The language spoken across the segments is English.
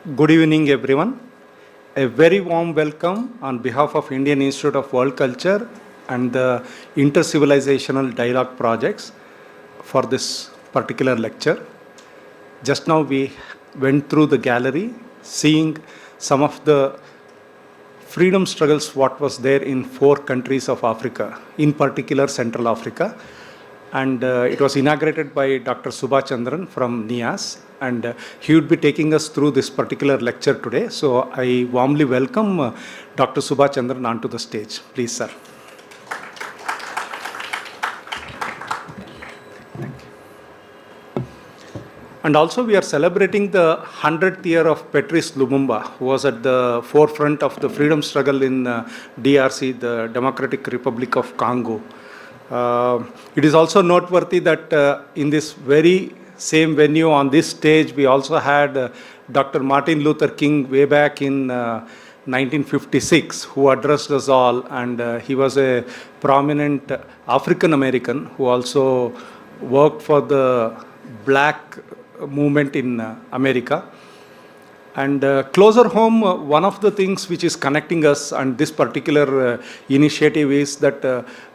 Good evening, everyone. A very warm welcome on behalf of Indian Institute of World Culture and the Inter-Civilizational Dialogue projects for this particular lecture. Just now we went through the gallery, seeing some of the freedom struggles what was there in 4 countries of Africa, in particular Central Africa. And it was inaugurated by Dr. Suba Chandran from NIAS, and he would be taking us through this particular lecture today. So I warmly welcome Dr. Suba Chandran onto the stage. Please, sir. Thank you. And also we are celebrating the 100th year of Patrice Lumumba, who was at the forefront of the freedom struggle in DRC, the Democratic Republic of Congo. It is also noteworthy that in this very same venue on this stage, we also had Dr. Martin Luther King way back in 1956, who addressed us all, and he was a prominent African American who also worked for the black movement in America. And closer home, one of the things which is connecting us and this particular initiative is that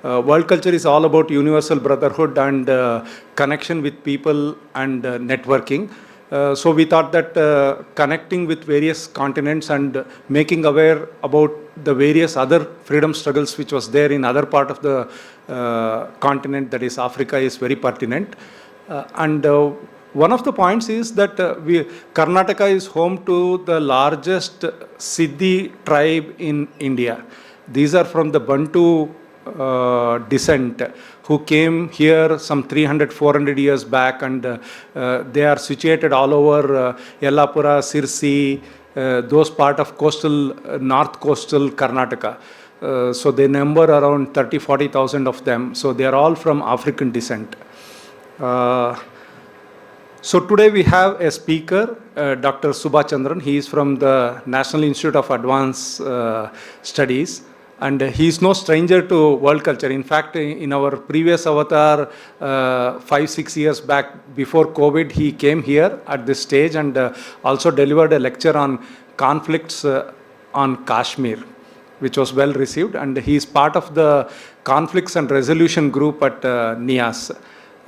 world culture is all about universal brotherhood and connection with people and networking. So we thought that connecting with various continents and making aware about the various other freedom struggles which was there in other part of the continent, that is Africa, is very pertinent. One of the points is that Karnataka is home to the largest Siddhi tribe in India. These are from the Bantu descent who came here some 300-400 years back, and they are situated all over Yellapura, Sirsi, those part of coastal, north coastal Karnataka. So they number around 30,000-40,000 of them. So they are all from African descent. So today we have a speaker, Dr. Suba Chandran. He is from the National Institute of Advanced Studies, and he is no stranger to world culture. In fact, in our previous avatar, 5-6 years back before COVID, he came here at this stage and also delivered a lecture on conflicts on Kashmir, which was well received, and he is part of the conflicts and resolution group at NIAS.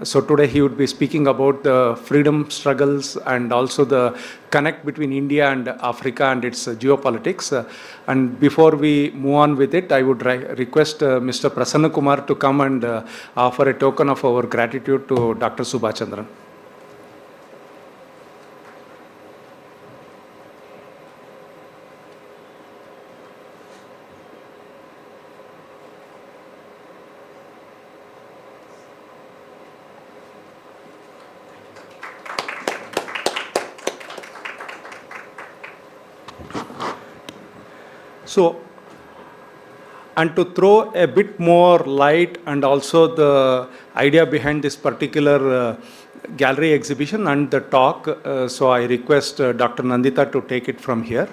So today he would be speaking about the freedom struggles and also the connect between India and Africa and its geopolitics. And before we move on with it, I would request Mr. Prasanna Kumar to come and offer a token of our gratitude to Dr. Suba Chandran. So, and to throw a bit more light and also the idea behind this particular gallery exhibition and the talk, so I request Dr. Nandita to take it from here.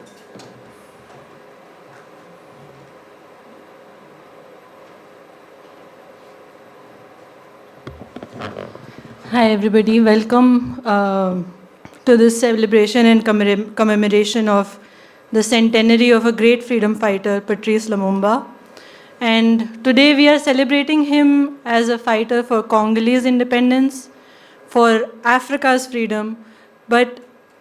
Hi everybody, welcome to this celebration and commemoration of the centenary of a great freedom fighter, Patrice Lumumba. And today we are celebrating him as a fighter for Congolese independence, for Africa's freedom, but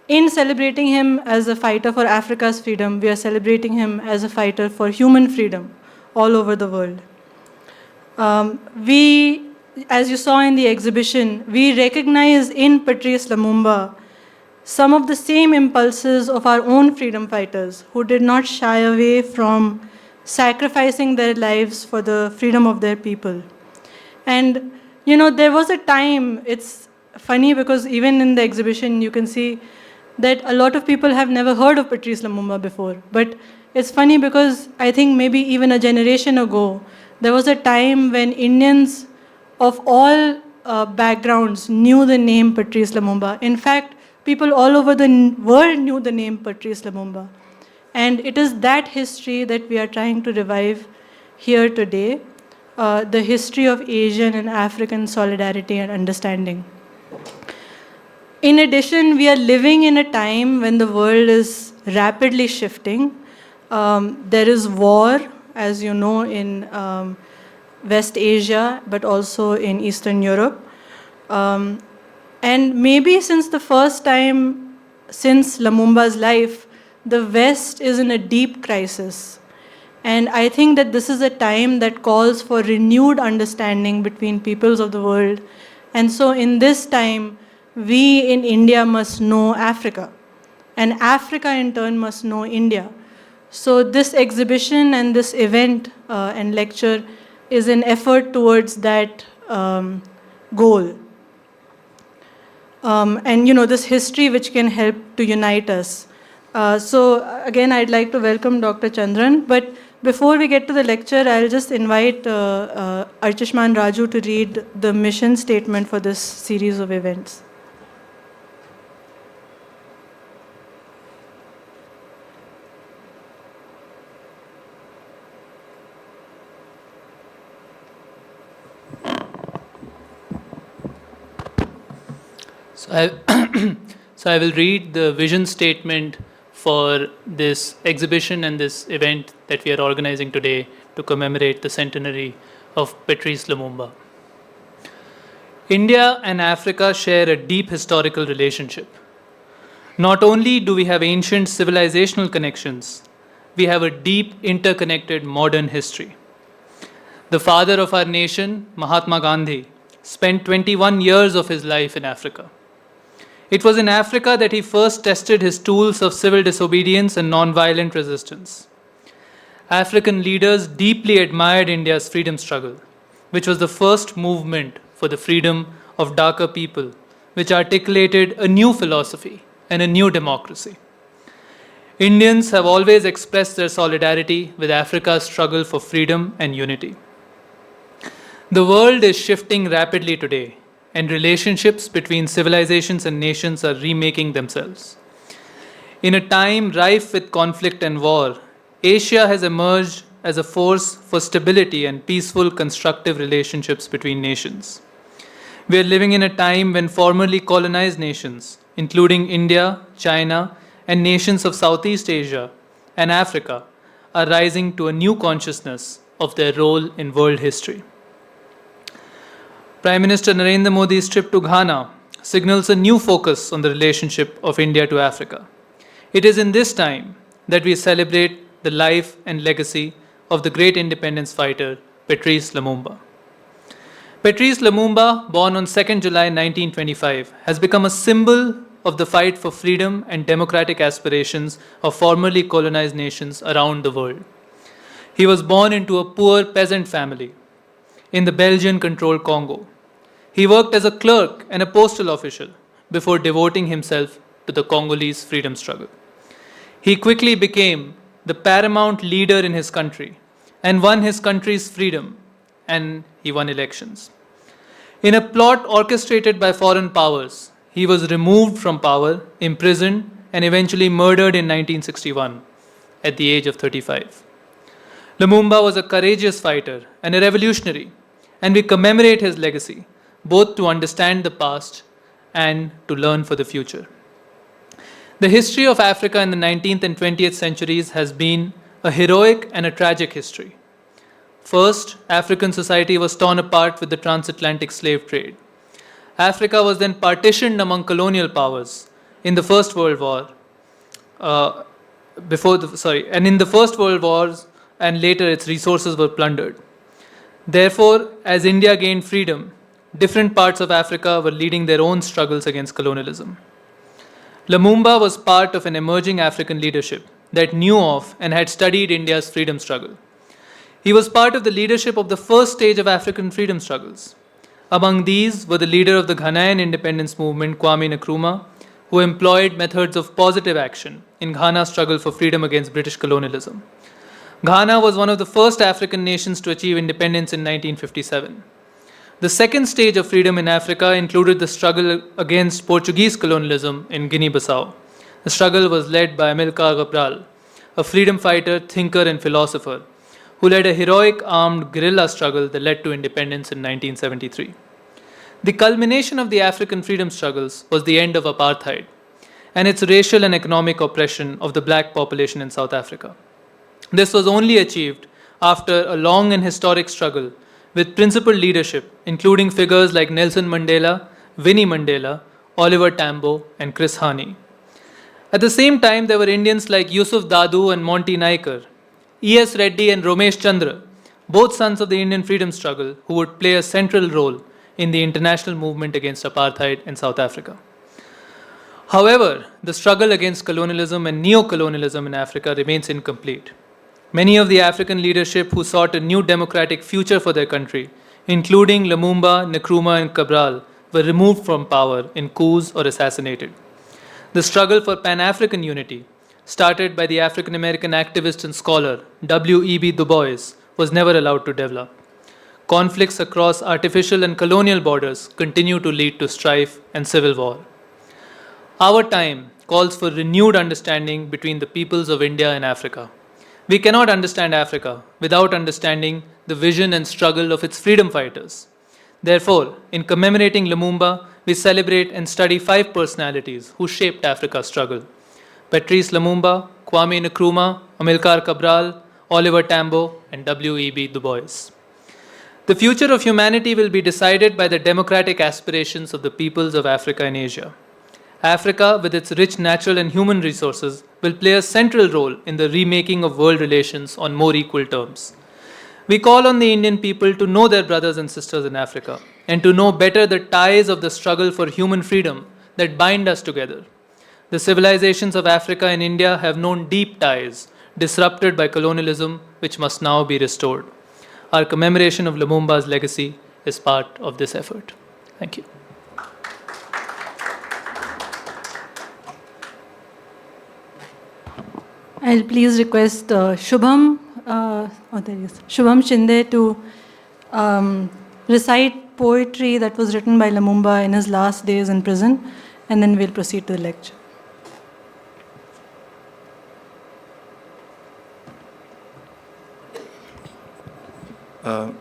in celebrating him as a fighter for Africa's freedom, we are celebrating him as a fighter for human freedom all over the world. As you saw in the exhibition, we recognize in Patrice Lumumba some of the same impulses of our own freedom fighters who did not shy away from sacrificing their lives for the freedom of their people. And, you know, there was a time, it's funny because even in the exhibition you can see that a lot of people have never heard of Patrice Lumumba before. But it's funny because I think maybe even a generation ago, there was a time when Indians of all backgrounds knew the name Patrice Lumumba. In fact, people all over the world knew the name Patrice Lumumba. And it is that history that we are trying to revive here today, the history of Asian and African solidarity and understanding. In addition, we are living in a time when the world is rapidly shifting. There is war, as you know, in West Asia, but also in Eastern Europe. And maybe since the first time since Lumumba's life, the West is in a deep crisis. And I think that this is a time that calls for renewed understanding between peoples of the world. And so in this time, we in India must know Africa. And Africa in turn must know India. So this exhibition and this event and lecture is an effort towards that goal. And this history which can help to unite us. So again, I'd like to welcome Dr. Chandran, but before we get to the lecture, I'll just invite Archishman Raju to read the mission statement for this series of events. So I will read the vision statement for this exhibition and this event that we are organizing today to commemorate the centenary of Patrice Lumumba. India and Africa share a deep historical relationship. Not only do we have ancient civilizational connections, we have a deep interconnected modern history. The father of our nation, Mahatma Gandhi, spent 21 years of his life in Africa. It was in Africa that he first tested his tools of civil disobedience and non-violent resistance. African leaders deeply admired India's freedom struggle, which was the first movement for the freedom of darker people, which articulated a new philosophy and a new democracy. Indians have always expressed their solidarity with Africa's struggle for freedom and unity. The world is shifting rapidly today, and relationships between civilizations and nations are remaking themselves. In a time rife with conflict and war, Asia has emerged as a force for stability and peaceful, constructive relationships between nations. We are living in a time when formerly colonized nations, including India, China, and nations of Southeast Asia and Africa, are rising to a new consciousness of their role in world history. Prime Minister Narendra Modi's trip to Ghana signals a new focus on the relationship of India to Africa. It is in this time that we celebrate the life and legacy of the great independence fighter Patrice Lumumba. Patrice Lumumba, born on 2nd July 1925, has become a symbol of the fight for freedom and democratic aspirations of formerly colonized nations around the world. He was born into a poor peasant family in the Belgian-controlled Congo. He worked as a clerk and a postal official before devoting himself to the Congolese freedom struggle. He quickly became the paramount leader in his country and won his country's freedom, and he won elections. In a plot orchestrated by foreign powers, he was removed from power, imprisoned, and eventually murdered in 1961 at the age of 35. Lumumba was a courageous fighter and a revolutionary, and we commemorate his legacy, both to understand the past and to learn for the future. The history of Africa in the 19th and 20th centuries has been a heroic and a tragic history. First, African society was torn apart with the transatlantic slave trade. Africa was then partitioned among colonial powers in the First World War, and in the First World Wars, and later its resources were plundered. Therefore, as India gained freedom, different parts of Africa were leading their own struggles against colonialism. Lumumba was part of an emerging African leadership that knew of and had studied India's freedom struggle. He was part of the leadership of the first stage of African freedom struggles. Among these were the leader of the Ghanaian independence movement, Kwame Nkrumah, who employed methods of positive action in Ghana's struggle for freedom against British colonialism. Ghana was one of the first African nations to achieve independence in 1957. The second stage of freedom in Africa included the struggle against Portuguese colonialism in Guinea-Bissau. The struggle was led by Amilcar Cabral, a freedom fighter, thinker, and philosopher, who led a heroic armed guerrilla struggle that led to independence in 1973. The culmination of the African freedom struggles was the end of apartheid and its racial and economic oppression of the black population in South Africa. This was only achieved after a long and historic struggle with principled leadership, including figures like Nelson Mandela, Winnie Mandela, Oliver Tambo, and Chris Hani. At the same time, there were Indians like Yusuf Dadu and Monty Naikar, E.S. Reddy and Romesh Chandra, both sons of the Indian freedom struggle, who would play a central role in the international movement against apartheid in South Africa. However, the struggle against colonialism and neo-colonialism in Africa remains incomplete. Many of the African leadership who sought a new democratic future for their country, including Lumumba, Nkrumah, and Cabral, were removed from power in coups or assassinated. The struggle for Pan-African unity, started by the African American activist and scholar W.E.B. Du Bois, was never allowed to develop. Conflicts across artificial and colonial borders continue to lead to strife and civil war. Our time calls for renewed understanding between the peoples of India and Africa. We cannot understand Africa without understanding the vision and struggle of its freedom fighters. Therefore, in commemorating Lumumba, we celebrate and study 5 personalities who shaped Africa's struggle: Patrice Lumumba, Kwame Nkrumah, Amilcar Cabral, Oliver Tambo, and W.E.B. Du Bois. The future of humanity will be decided by the democratic aspirations of the peoples of Africa and Asia. Africa, with its rich natural and human resources, will play a central role in the remaking of world relations on more equal terms. We call on the Indian people to know their brothers and sisters in Africa and to know better the ties of the struggle for human freedom that bind us together. The civilizations of Africa and India have known deep ties, disrupted by colonialism, which must now be restored. Our commemoration of Lumumba's legacy is part of this effort. Thank you. I'll please request Shubham Shinde to recite poetry that was written by Lumumba in his last days in prison, and then we'll proceed to the lecture.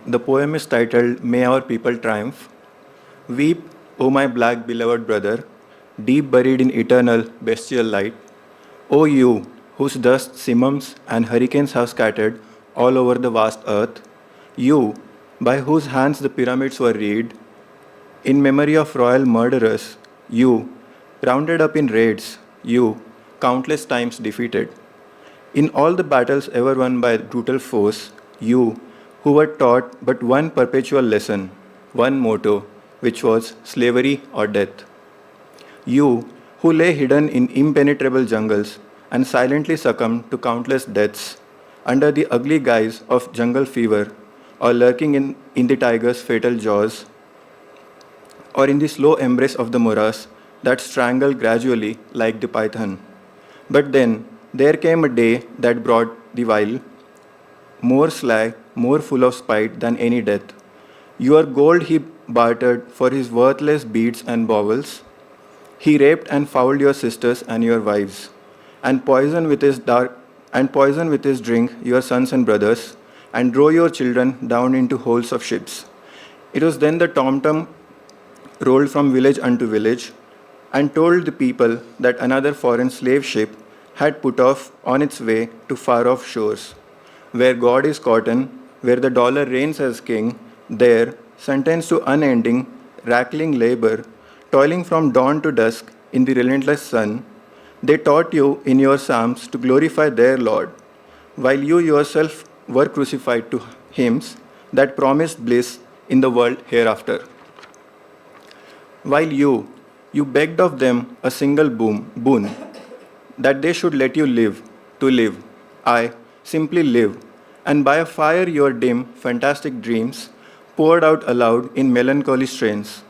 The poem is titled, May Our People Triumph. Weep, O my black beloved brother, deep buried in eternal bestial light. O you, whose dust simums and hurricanes have scattered all over the vast earth. You, by whose hands the pyramids were reared. In memory of royal murderers, you, rounded up in raids, you, countless times defeated. In all the battles ever won by brutal foes, you, who were taught but one perpetual lesson, one motto, which was slavery or death. You, who lay hidden in impenetrable jungles and silently succumbed to countless deaths under the ugly guise of jungle fever, or lurking in the tiger's fatal jaws, or in the slow embrace of the morass that strangled gradually like the python. But then there came a day that brought the vile, more sly, more full of spite than any death. Your gold he bartered for his worthless beads and baubles. He raped and fouled your sisters and your wives, and poisoned with his drink your sons and brothers, and drove your children down into holes of ships. It was then the tom-tom rolled from village unto village, and told the people that another foreign slave ship had put off on its way to far-off shores. Where God is cotton, where the dollar reigns as king, there, sentenced to unending, rackling labor, toiling from dawn to dusk in the relentless sun, they taught you in your psalms to glorify their Lord, while you yourself were crucified to hymns that promised bliss in the world hereafter. While you begged of them a single boon, that they should let you live, to live, aye, simply live, and by a fire your dim, fantastic dreams poured out aloud in melancholy strains.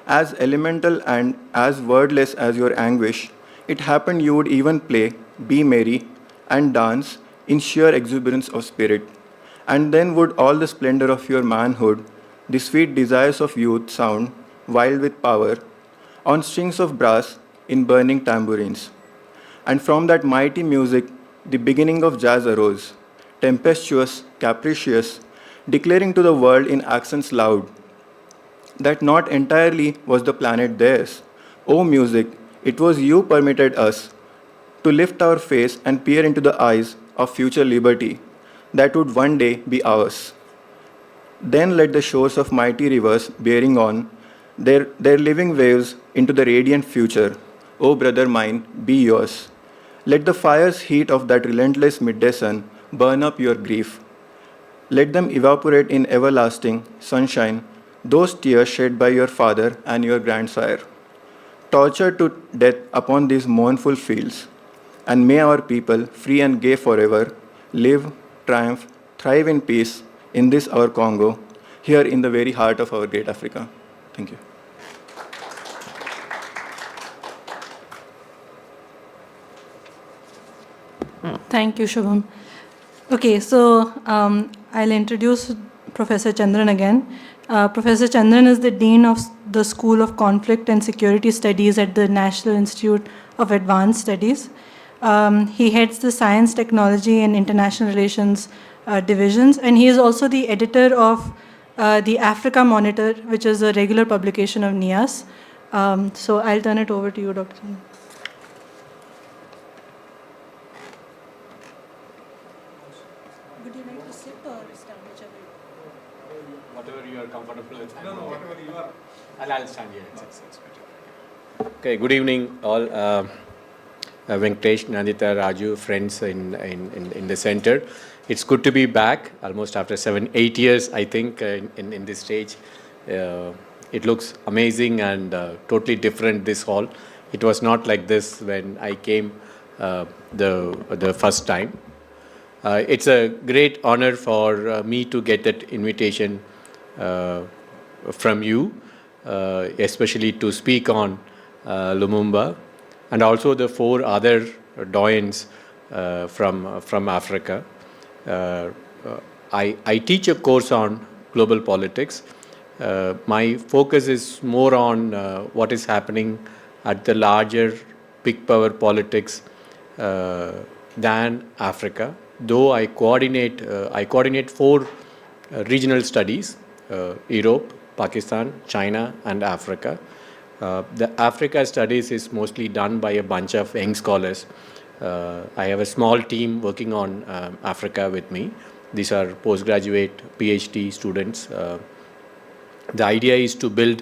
As elemental and as wordless as your anguish, it happened you would even play, be merry, and dance in sheer exuberance of spirit. And then would all the splendor of your manhood, the sweet desires of youth sound, wild with power, on strings of brass in burning tambourines. And from that mighty music, the beginning of jazz arose, tempestuous, capricious, declaring to the world in accents loud, that not entirely was the planet theirs. O music, it was you permitted us to lift our face and peer into the eyes of future liberty that would one day be ours. Then let the shores of mighty rivers bearing on their living waves into the radiant future, O brother mine, be yours. Let the fire's heat of that relentless midday sun burn up your grief. Let them evaporate in everlasting sunshine, those tears shed by your father and your grandsire. Tortured to death upon these mournful fields, and may our people, free and gay forever, live, triumph, thrive in peace in this our Congo, here in the very heart of our great Africa. Thank you. Thank you, Shubham. Okay, so I'll introduce Professor Chandran again. Professor Chandran is the Dean of the School of Conflict and Security Studies at the National Institute of Advanced Studies. He heads the Science, Technology and International Relations divisions, and he is also the editor of the Africa Monitor, which is a regular publication of NIAS. So I'll turn it over to you, Dr. Chandran. Would you like to sit or stand, whichever? Whatever you are comfortable with. No, whatever you are. I'll stand here. It's better. Okay, good evening, all. Venkatesh, Nandita, Raju, friends in the center. It's good to be back, almost after 7-8 years, I think, in this stage. It looks amazing and totally different, this hall. It was not like this when I came the first time. It's a great honor for me to get that invitation from you, especially to speak on Lumumba, and also the 4 other doyens from Africa. I teach a course on global politics. My focus is more on what is happening at the larger big power politics than Africa. Though I coordinate 4 regional studies: Europe, Pakistan, China, and Africa. The Africa studies is mostly done by a bunch of young scholars. I have a small team working on Africa with me. These are postgraduate PhD students. The idea is to build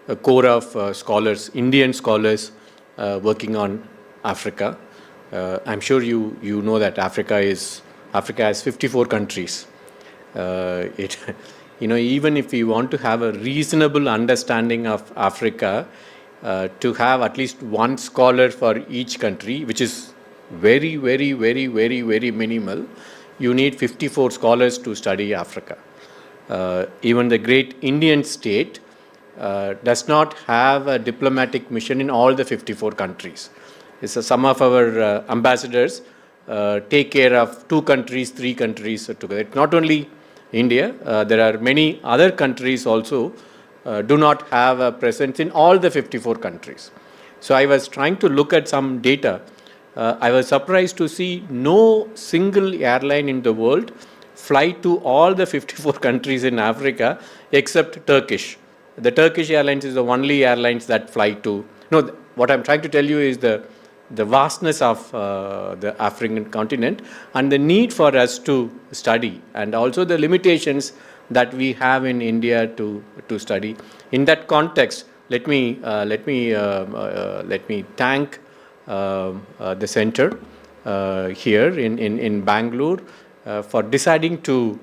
a core of scholars, Indian scholars, working on Africa. I'm sure you know that Africa has 54 countries. Even if you want to have a reasonable understanding of Africa, to have at least one scholar for each country, which is very, very, very, very, very minimal, you need 54 scholars to study Africa. Even the great Indian state does not have a diplomatic mission in all the 54 countries. So some of our ambassadors take care of 2 countries, 3 countries together. It's not only India, there are many other countries also do not have a presence in all the 54 countries. So I was trying to look at some data. I was surprised to see no single airline in the world fly to all the 54 countries in Africa except Turkish. The Turkish Airlines is the only airlines that fly to. No, what I'm trying to tell you is the vastness of the African continent and the need for us to study, and also the limitations that we have in India to study. In that context, let me thank the center here in Bangalore for deciding to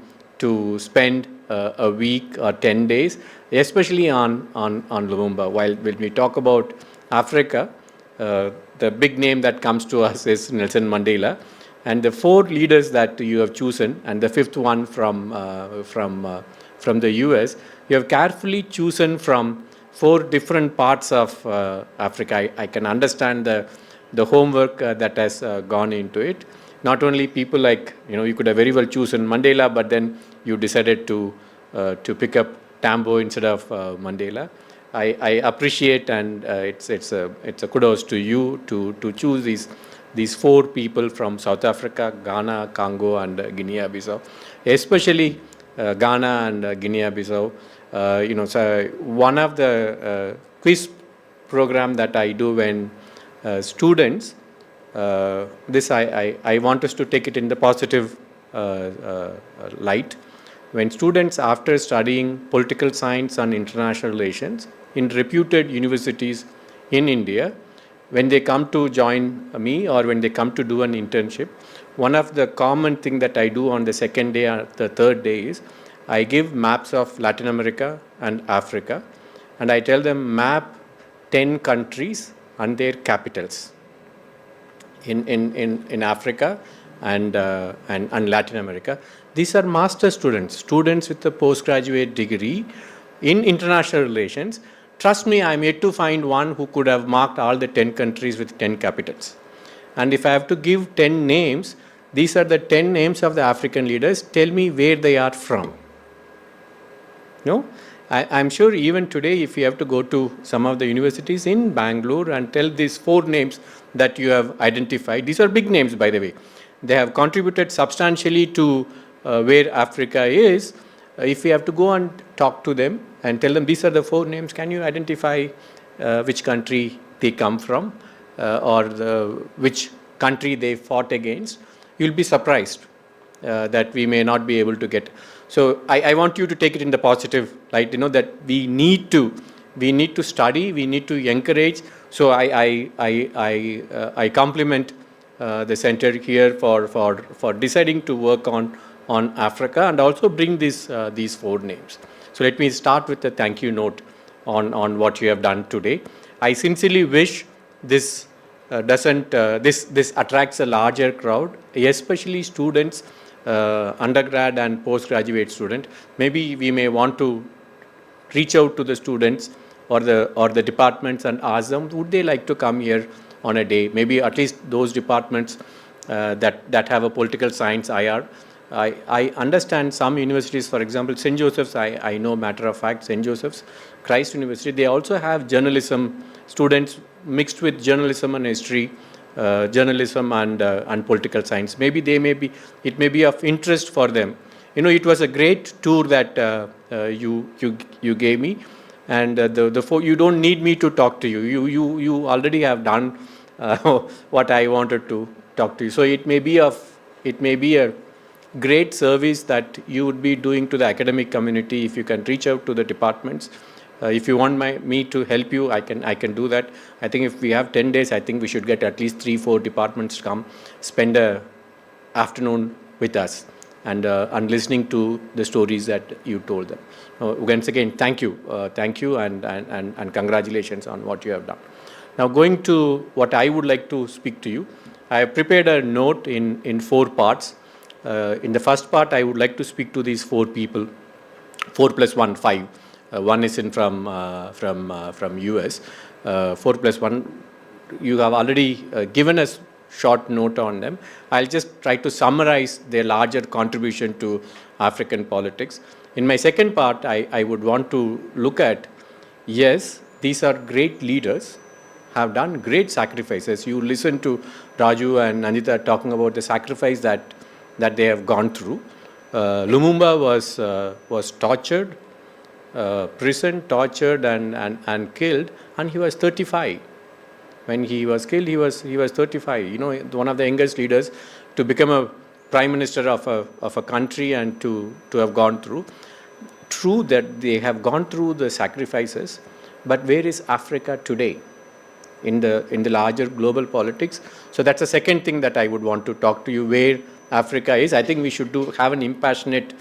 spend a week or 10 days, especially on Lumumba. While when we talk about Africa, the big name that comes to us is Nelson Mandela, and the 4 leaders that you have chosen, and the 5th one from the US, you have carefully chosen from 4 different parts of Africa. I can understand the homework that has gone into it. Not only people like, you could have very well chosen Mandela, but then you decided to pick up Tambo instead of Mandela. I appreciate, and it's a kudos to you to choose these 4 people from South Africa, Ghana, Congo, and Guinea-Bissau, especially Ghana and Guinea-Bissau. So one of the quiz program that I do when students, this I want us to take it in the positive light. When students, after studying political science and international relations in reputed universities in India, when they come to join me or when they come to do an internship, one of the common thing that I do on the second day or the third day is I give maps of Latin America and Africa, and I tell them map 10 countries and their capitals in Africa and Latin America. These are master students with a postgraduate degree in international relations. Trust me, I'm yet to find one who could have marked all the 10 countries with 10 capitals. And if I have to give 10 names, these are the 10 names of the African leaders. Tell me where they are from. No? I'm sure even today, if you have to go to some of the universities in Bangalore and tell these 4 names that you have identified, these are big names, by the way. They have contributed substantially to where Africa is. If you have to go and talk to them and tell them these are the 4 names, can you identify which country they come from or which country they fought against? You'll be surprised that we may not be able to get. So I want you to take it in the positive light, that we need to study, we need to encourage. So I compliment the center here for deciding to work on Africa and also bring these 4 names. So let me start with a thank you note on what you have done today. I sincerely wish this this attracts a larger crowd, especially students, undergrad and postgraduate student. Maybe we may want to reach out to the students or the departments and ask them, would they like to come here on a day? Maybe at least those departments that have a political science IR. I understand some universities, for example, St. Joseph's, I know matter of fact, St. Joseph's, Christ University, they also have journalism students mixed with journalism and history, journalism and political science. Maybe it may be of interest for them. It was a great tour that you gave me, and you don't need me to talk to you. You already have done what I wanted to talk to you. So it may be a great service that you would be doing to the academic community if you can reach out to the departments. If you want me to help you, I can do that. I think if we have 10 days, I think we should get at least 3-4 departments to come spend a afternoon with us and listening to the stories that you told them. Once again, thank you and congratulations on what you have done. Now going to what I would like to speak to you, I have prepared a note in 4 parts. In the first part, I would like to speak to these 4 people, 4 plus 1, 5. One is from US. 4 plus 1, you have already given us short note on them. I'll just try to summarize their larger contribution to African politics. In my second part, I would want to look at, yes, these are great leaders, have done great sacrifices. You listen to Raju and Nandita talking about the sacrifice that they have gone through. Lumumba was tortured, prisoned, tortured and killed, and he was 35. When he was killed, he was 35. One of the youngest leaders to become a prime minister of a country and to have gone through. True that they have gone through the sacrifices, but where is Africa today in the larger global politics? So that's the second thing that I would want to talk to you, where Africa is. I think we should have an impassionate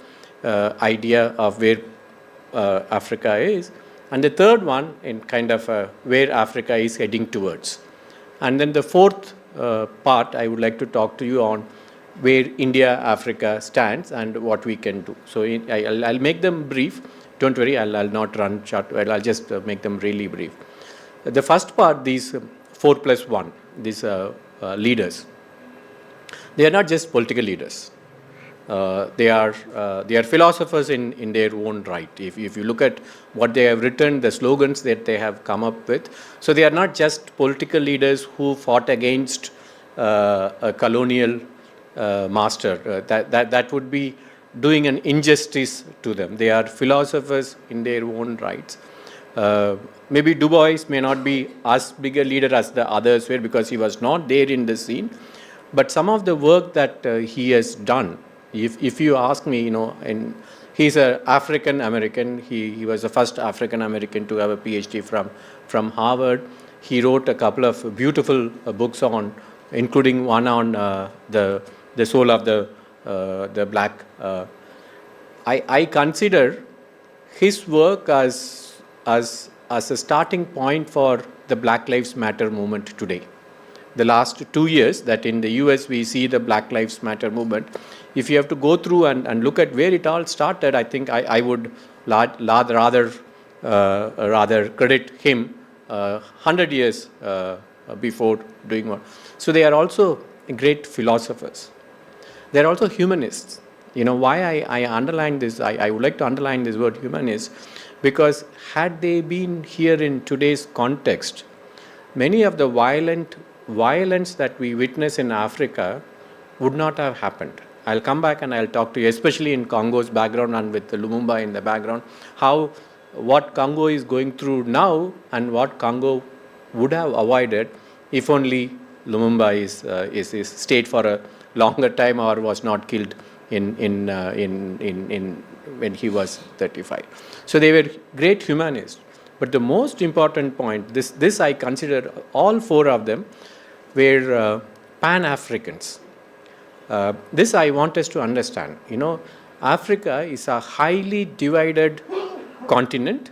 idea of where Africa is. And the third one in kind of where Africa is heading towards. And then the fourth part, I would like to talk to you on where India, Africa stands and what we can do. So I'll make them brief. Don't worry, I'll not run short. Well, I'll just make them really brief. The first part, these 4 plus 1, these leaders, they are not just political leaders. They are philosophers in their own right. If you look at what they have written, the slogans that they have come up with, so they are not just political leaders who fought against a colonial master. That would be doing an injustice to them. They are philosophers in their own rights. Maybe Du Bois may not be as big a leader as the others were because he was not there in the scene. But some of the work that he has done, if you ask me, and he's an African American. He was the first African American to have a PhD from Harvard. He wrote a couple of beautiful books on, including one on the soul of the black. I consider his work as a starting point for the Black Lives Matter movement today. The last 2 years that in the US we see the Black Lives Matter movement, if you have to go through and look at where it all started, I think I would rather credit him 100 years before doing what. So they are also great philosophers. They are also humanists. Why I underline this, I would like to underline this word humanist, because had they been here in today's context, many of the violence that we witness in Africa would not have happened. I'll come back and I'll talk to you, especially in Congo's background and with the Lumumba in the background, what Congo is going through now and what Congo would have avoided if only Lumumba is stayed for a longer time or was not killed in when he was 35. So they were great humanists. But the most important point, this I consider all four of them were Pan-Africans. This I want us to understand. Africa is a highly divided continent.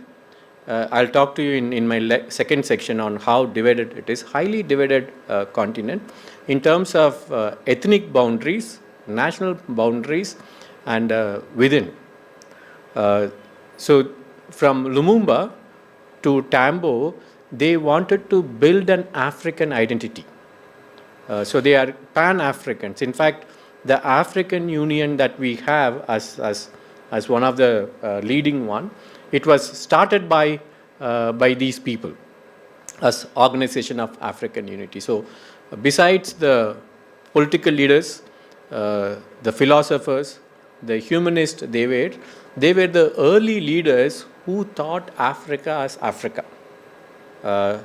I'll talk to you in my second section on how divided it is. Highly divided continent in terms of ethnic boundaries, national boundaries, and within. So from Lumumba to Tambo, they wanted to build an African identity. So they are Pan-Africans. In fact, the African Union that we have as one of the leading one, it was started by these people as Organization of African Unity. So besides the political leaders, the philosophers, the humanists, they were the early leaders who thought Africa as Africa.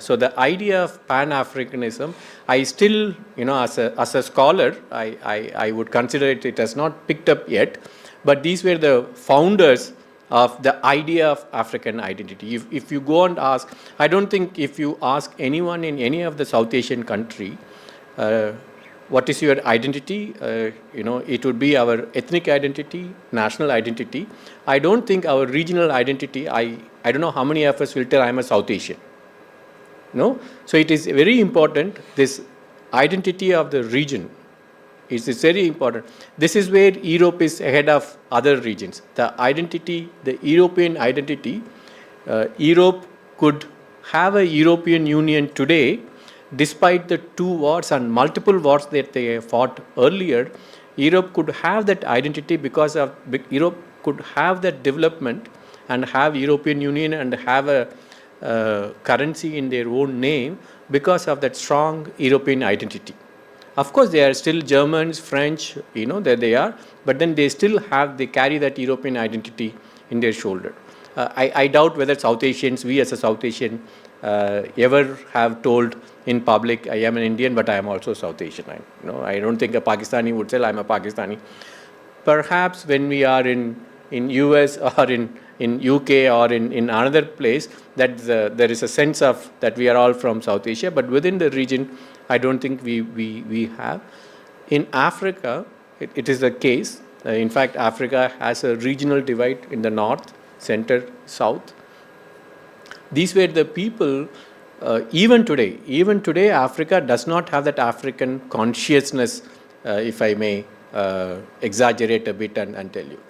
So the idea of Pan-Africanism, I still, as a scholar, I would consider it has not picked up yet, but these were the founders of the idea of African identity. If you go and ask, I don't think if you ask anyone in any of the South Asian country, what is your identity? It would be our ethnic identity, national identity. I don't think our regional identity, I don't know how many of us will tell I'm a South Asian. No? So it is very important, this identity of the region is very important. This is where Europe is ahead of other regions. The identity, the European identity, Europe could have a European Union today, despite the 2 wars and multiple wars that they fought earlier. Europe could have that identity because of Europe could have that development and have European Union and have a currency in their own name because of that strong European identity. Of course, they are still Germans, French, that they are, but then they carry that European identity in their shoulder. I doubt whether South Asians, we as a South Asian, ever have told in public, I am an Indian, but I am also South Asian. I don't think a Pakistani would say, I'm a Pakistani. Perhaps when we are in US or in UK or in another place, that there is a sense of that we are all from South Asia, but within the region, I don't think we have. In Africa, it is the case. In fact, Africa has a regional divide in the north, center, south. These were the people, even today, Africa does not have that African consciousness, if I may exaggerate a bit and tell you.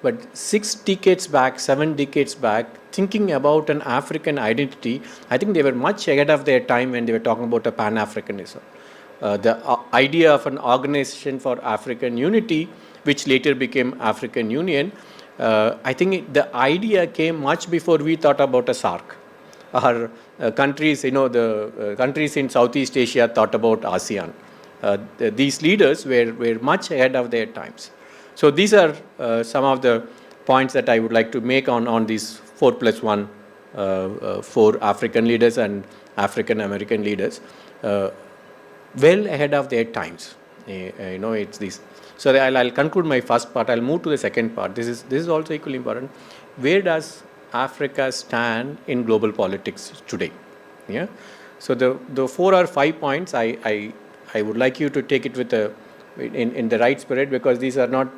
But 6 decades back, 7 decades back, thinking about an African identity, I think they were much ahead of their time when they were talking about a Pan-Africanism. The idea of an organization for African unity, which later became African Union, I think the idea came much before we thought about a SARC. Our countries, the countries in Southeast Asia thought about ASEAN. These leaders were much ahead of their times. So these are some of the points that I would like to make on these 4+1, 4 African leaders and African American leaders, well ahead of their times. It's this. So I'll conclude my first part. I'll move to the second part. This is also equally important. Where does Africa stand in global politics today? Yeah. So the 4 or 5 points I would like you to take it with in the right spirit, because these are not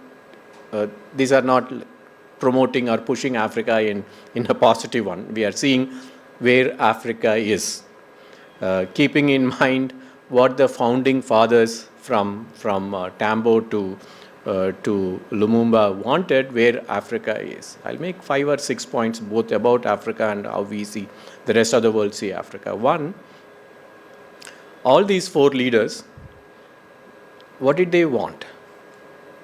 promoting or pushing Africa in a positive one. We are seeing where Africa is, keeping in mind what the founding fathers from Tambo to Lumumba wanted, where Africa is. I'll make 5 or 6 points both about Africa and how we see the rest of the world see Africa. One, all these 4 leaders, what did they want?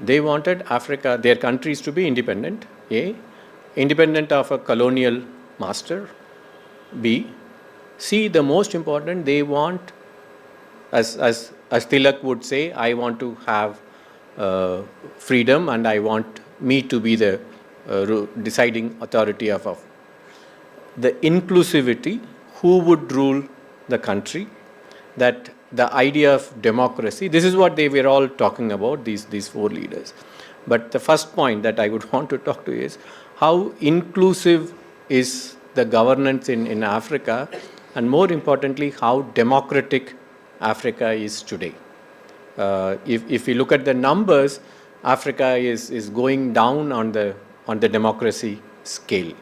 They wanted Africa, their countries, to be independent. A, independent of a colonial master. B, C, the most important, they want, as Tilak would say, I want to have freedom, and I want me to be the deciding authority of the inclusivity, who would rule the country, that the idea of democracy. This is what they were all talking about, these 4 leaders. But the first point that I would want to talk to is how inclusive is the governance in Africa, and more importantly, how democratic Africa is today. If you look at the numbers, Africa is going down on the democracy scale.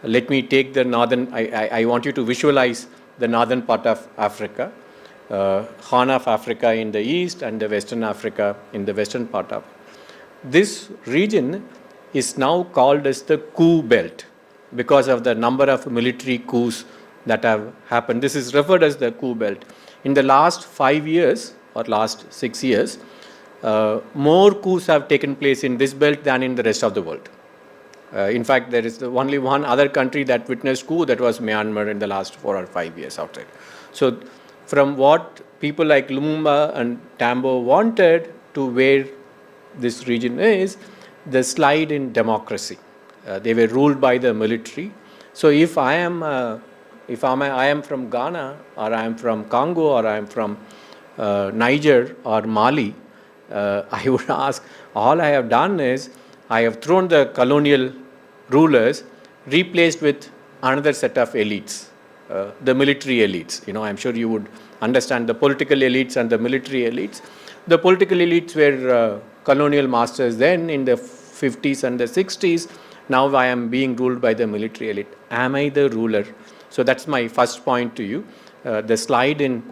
Let me take the northern. I want you to visualize the northern part of Africa, Horn of Africa in the east, and the Western Africa in the western part of. This region is now called as the coup belt because of the number of military coups that have happened. This is referred as the coup belt. In the last 5 years or last 6 years, more coups have taken place in this belt than in the rest of the world. In fact, there is only one other country that witnessed coup, that was Myanmar, in the last 4 or 5 years outside. So from what people like Lumumba and Tambo wanted to where this region is, the slide in democracy. They were ruled by the military. So if I am from Ghana, or I am from Congo, or I am from Niger or Mali, I would ask, all I have done is I have thrown the colonial rulers, replaced with another set of elites, the military elites. I'm sure you would understand the political elites and the military elites. The political elites were colonial masters then in the 50s and the 60s. Now I am being ruled by the military elite. Am I the ruler? So that's my first point to you, the slide in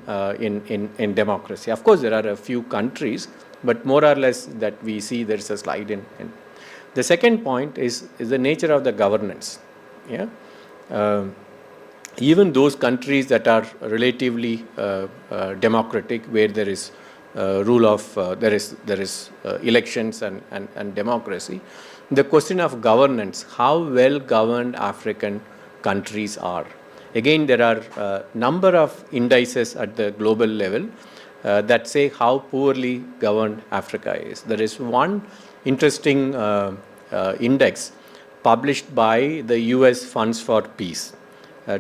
democracy. Of course, there are a few countries, but more or less that we see there's a slide in. The second point is the nature of the governance. Yeah, even those countries that are relatively democratic, where there is rule of there is elections and democracy. The question of governance, how well governed African countries are. Again, there are a number of indices at the global level that say how poorly governed Africa is. There is one interesting index published by the US Funds for Peace.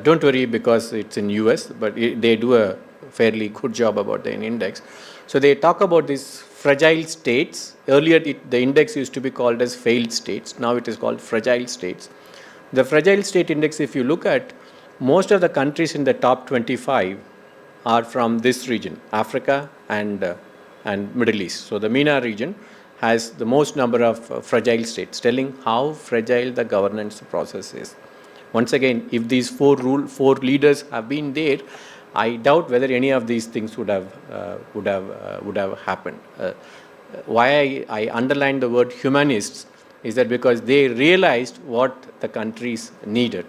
Don't worry because it's in US, but they do a fairly good job about the index. So they talk about these fragile states. Earlier, the index used to be called as failed states. Now it is called fragile states. The fragile state index, if you look at, most of the countries in the top 25 are from this region, Africa and Middle East. So the MENA region has the most number of fragile states, telling how fragile the governance process is. Once again, if these four leaders have been there, I doubt whether any of these things would have happened. Why I underline the word humanists is that because they realized what the countries needed.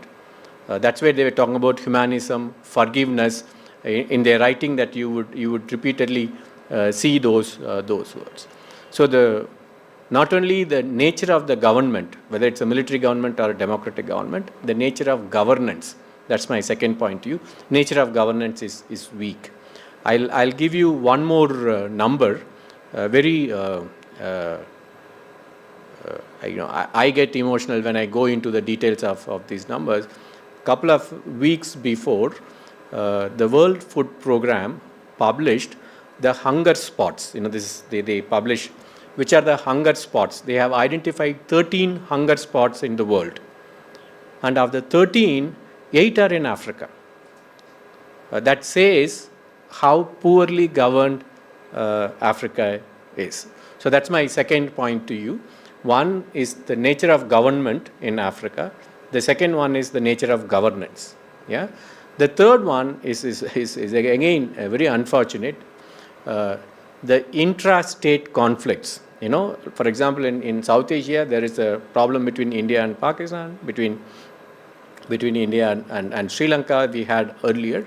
That's where they were talking about humanism, forgiveness. In their writing, that you would repeatedly see those words. So not only the nature of the government, whether it's a military government or a democratic government, the nature of governance. That's my second point to you. Nature of governance is weak. I'll give you one more number, very I get emotional when I go into the details of these numbers. Couple of weeks before, the World Food Program published the hunger spots. They publish which are the hunger spots. They have identified 13 hunger spots in the world. And of the 13, 8 are in Africa. That says how poorly governed Africa is. So that's my second point to you. One is the nature of government in Africa. The second one is the nature of governance. Yeah. The third one is again very unfortunate. The intra-state conflicts. For example, in South Asia, there is a problem between India and Pakistan, between India and Sri Lanka we had earlier.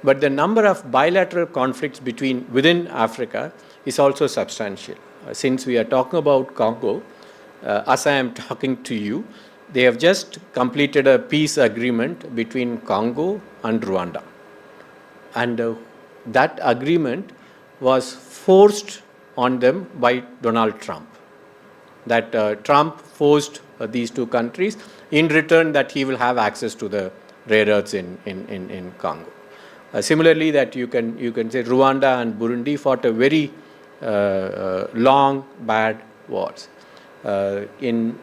But the number of bilateral conflicts within Africa is also substantial. Since we are talking about Congo, as I am talking to you, they have just completed a peace agreement between Congo and Rwanda. And that agreement was forced on them by Donald Trump. That Trump forced these two countries in return that he will have access to the rare earths in Congo. Similarly, that you can say Rwanda and Burundi fought a very long, bad wars. In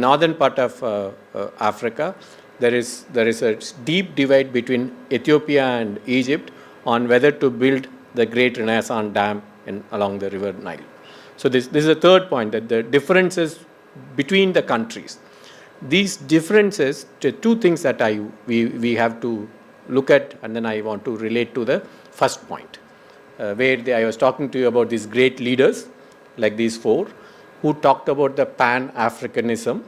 northern part of Africa, there is a deep divide between Ethiopia and Egypt on whether to build the Great Renaissance Dam along the river Nile. So this is a third point, that the differences between the countries. These differences, two things that we have to look at, and then I want to relate to the first point, where I was talking to you about these great leaders, like these four, who talked about the Pan-Africanism.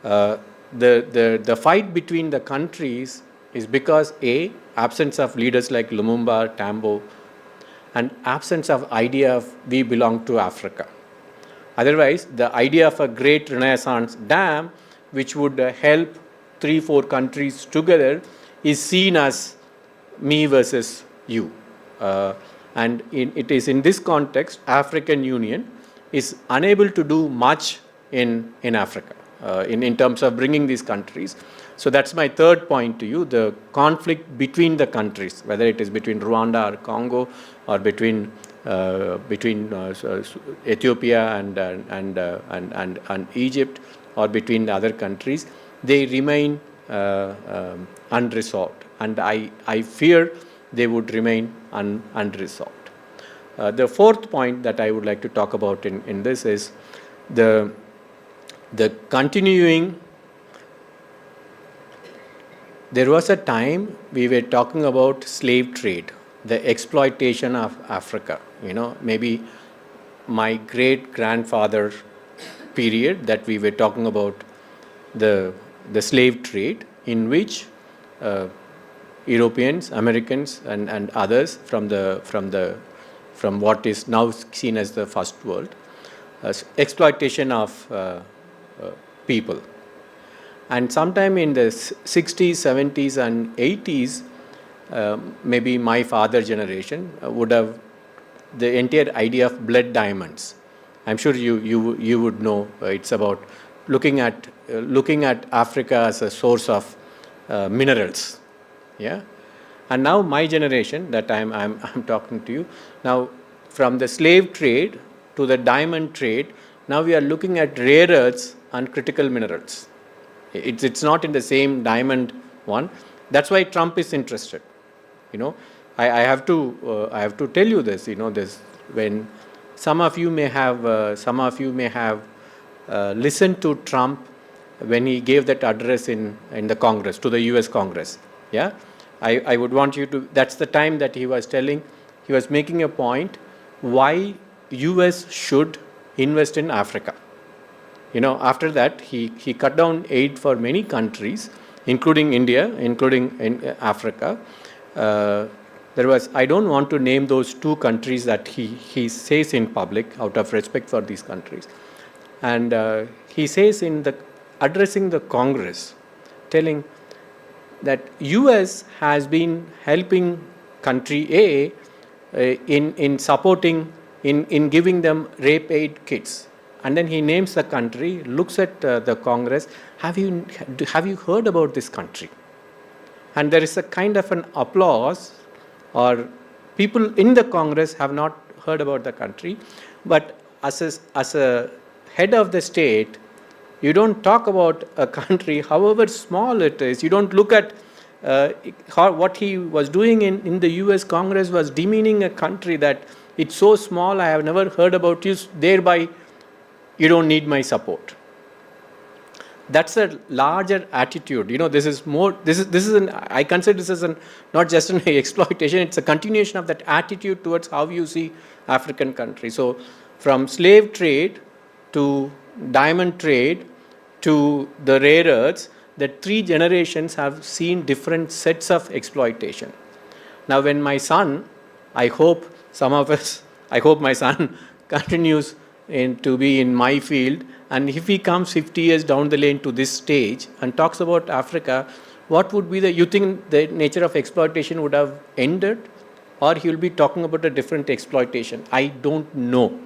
The fight between the countries is because absence of leaders like Lumumba, Tambo, and absence of idea of we belong to Africa. Otherwise, the idea of a great Renaissance dam, which would help 3-4 countries together, is seen as me versus you. And it is in this context, African Union is unable to do much in Africa, in terms of bringing these countries. So that's my third point to you, the conflict between the countries, whether it is between Rwanda or Congo, or between Ethiopia and Egypt, or between the other countries, they remain unresolved, and I fear they would remain unresolved. The fourth point that I would like to talk about in this is the continuing. There was a time we were talking about slave trade, the exploitation of Africa. Maybe my great-grandfather period that we were talking about the slave trade, in which Europeans, Americans, and others from what is now seen as the first world, exploitation of people. And sometime in the 60s, 70s, and 80s, maybe my father generation would have the entire idea of blood diamonds. I'm sure you would know. It's about looking at Africa as a source of minerals. Yeah. And now my generation that I'm talking to you now, from the slave trade to the diamond trade, now we are looking at rare earths and critical minerals. It's not in the same diamond one. That's why Trump is interested. I have to tell you this. This, when some of you may have listened to Trump when he gave that address in the Congress, to the U.S. Congress. Yeah, I would want you to. That's the time that he was making a point why U.S. should invest in Africa. After that, he cut down aid for many countries, including India, including in Africa. I don't want to name those 2 countries that he says in public out of respect for these countries. And he says addressing the Congress, telling that US has been helping country A in supporting, in giving them rape aid kits. and then he names the country, looks at the Congress. Have you heard about this country? And there is a kind of an applause, or people in the Congress have not heard about the country. But as a head of the state, you don't talk about a country, however small it is. You don't look at what he was doing in the US Congress was demeaning a country that it's so small, I have never heard about you, thereby you don't need my support. That's a larger attitude. This is more, I consider this as not just an exploitation, it's a continuation of that attitude towards how you see African countries. So from slave trade to diamond trade to the rare earths, that 3 generations have seen different sets of exploitation. Now when my son, I hope my son continues to be in my field, and if he comes 50 years down the lane to this stage and talks about Africa, what would be you think the nature of exploitation would have ended, or he will be talking about a different exploitation? I don't know,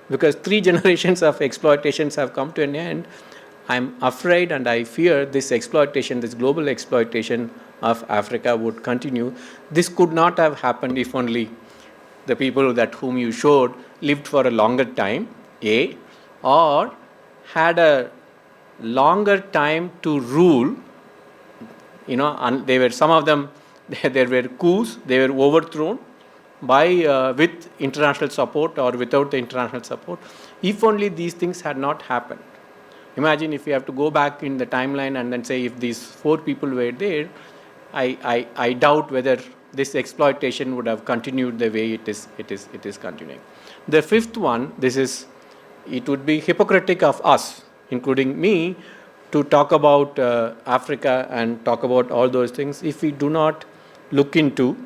because 3 generations of exploitations have come to an end. I'm afraid and I fear this exploitation, this global exploitation of Africa would continue. This could not have happened if only the people whom you showed lived for a longer time, or had a longer time to rule. And they were, some of them, there were coups, they were overthrown by with international support or without the international support. If only these things had not happened. Imagine if you have to go back in the timeline and then say if these 4 people were there, I doubt whether this exploitation would have continued the way it is continuing. The 5th one, it would be hypocritic of us, including me, to talk about Africa and talk about all those things if we do not look into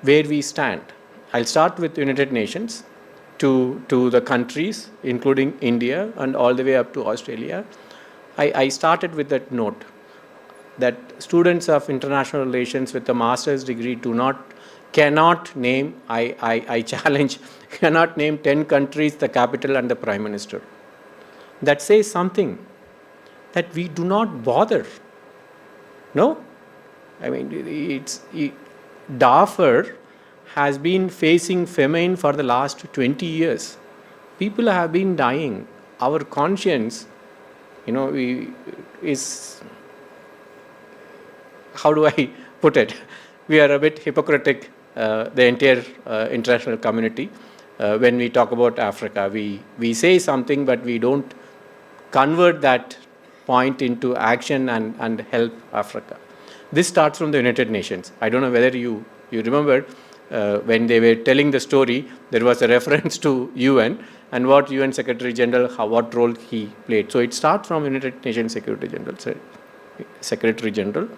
where we stand. I'll start with United Nations to the countries, including India and all the way up to Australia. I started with that note that students of international relations with a master's degree cannot name, I challenge, cannot name 10 countries, the capital and the prime minister. That says something, that we do not bother. No? I mean, Darfur has been facing famine for the last 20 years. People have been dying. Our conscience, is, how do I put it? We are a bit hypocritic, the entire international community. When we talk about Africa, we say something, but we don't convert that point into action and help Africa. This starts from the United Nations. I don't know whether you remember when they were telling the story, there was a reference to UN and what UN Secretary General, what role he played. So it starts from United Nations Secretary General.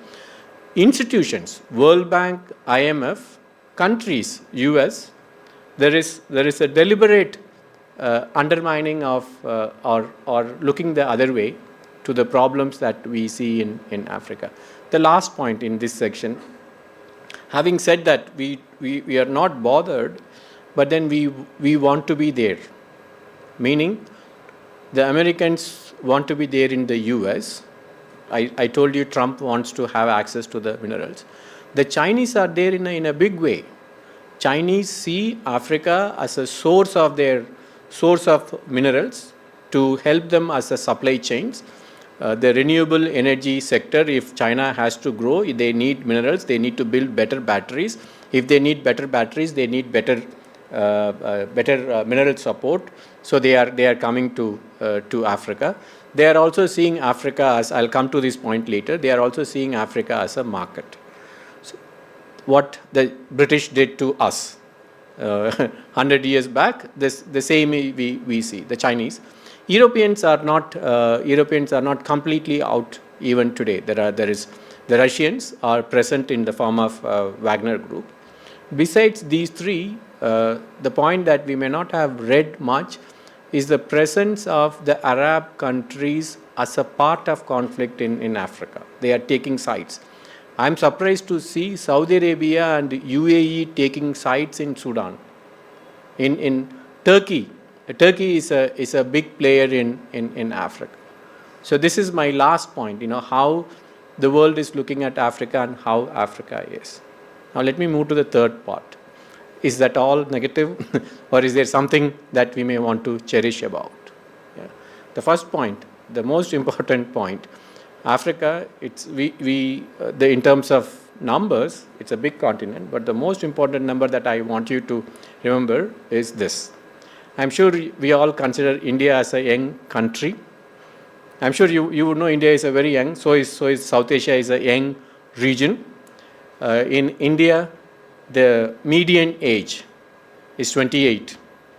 Institutions, World Bank, IMF, countries, US, there is a deliberate undermining of or looking the other way to the problems that we see in Africa. The last point in this section, having said that we are not bothered, but then we want to be there. Meaning, the Americans want to be there in the US. I told you Trump wants to have access to the minerals. The Chinese are there in a big way. Chinese see Africa as a source of minerals to help them as a supply chains. The renewable energy sector, if China has to grow, they need minerals, they need to build better batteries. If they need better batteries, they need better mineral support. So they are coming to Africa. They are also seeing Africa as, I'll come to this point later, they are also seeing Africa as a market. So what the British did to us 100 years back, the same we see, the Chinese. Europeans are not completely out even today. There is the Russians are present in the form of Wagner Group. Besides these 3, the point that we may not have read much is the presence of the Arab countries as a part of conflict in Africa. They are taking sides. I'm surprised to see Saudi Arabia and UAE taking sides in Sudan. In Turkey, Turkey is a big player in Africa. So this is my last point, how the world is looking at Africa and how Africa is. Now let me move to the third part. Is that all negative or is there something that we may want to cherish about? Yeah. The first point, the most important point, Africa, in terms of numbers, it's a big continent, but the most important number that I want you to remember is this. I'm sure we all consider India as a young country. I'm sure you would know India is a very young, so is South Asia is a young region. In India, the median age is 28.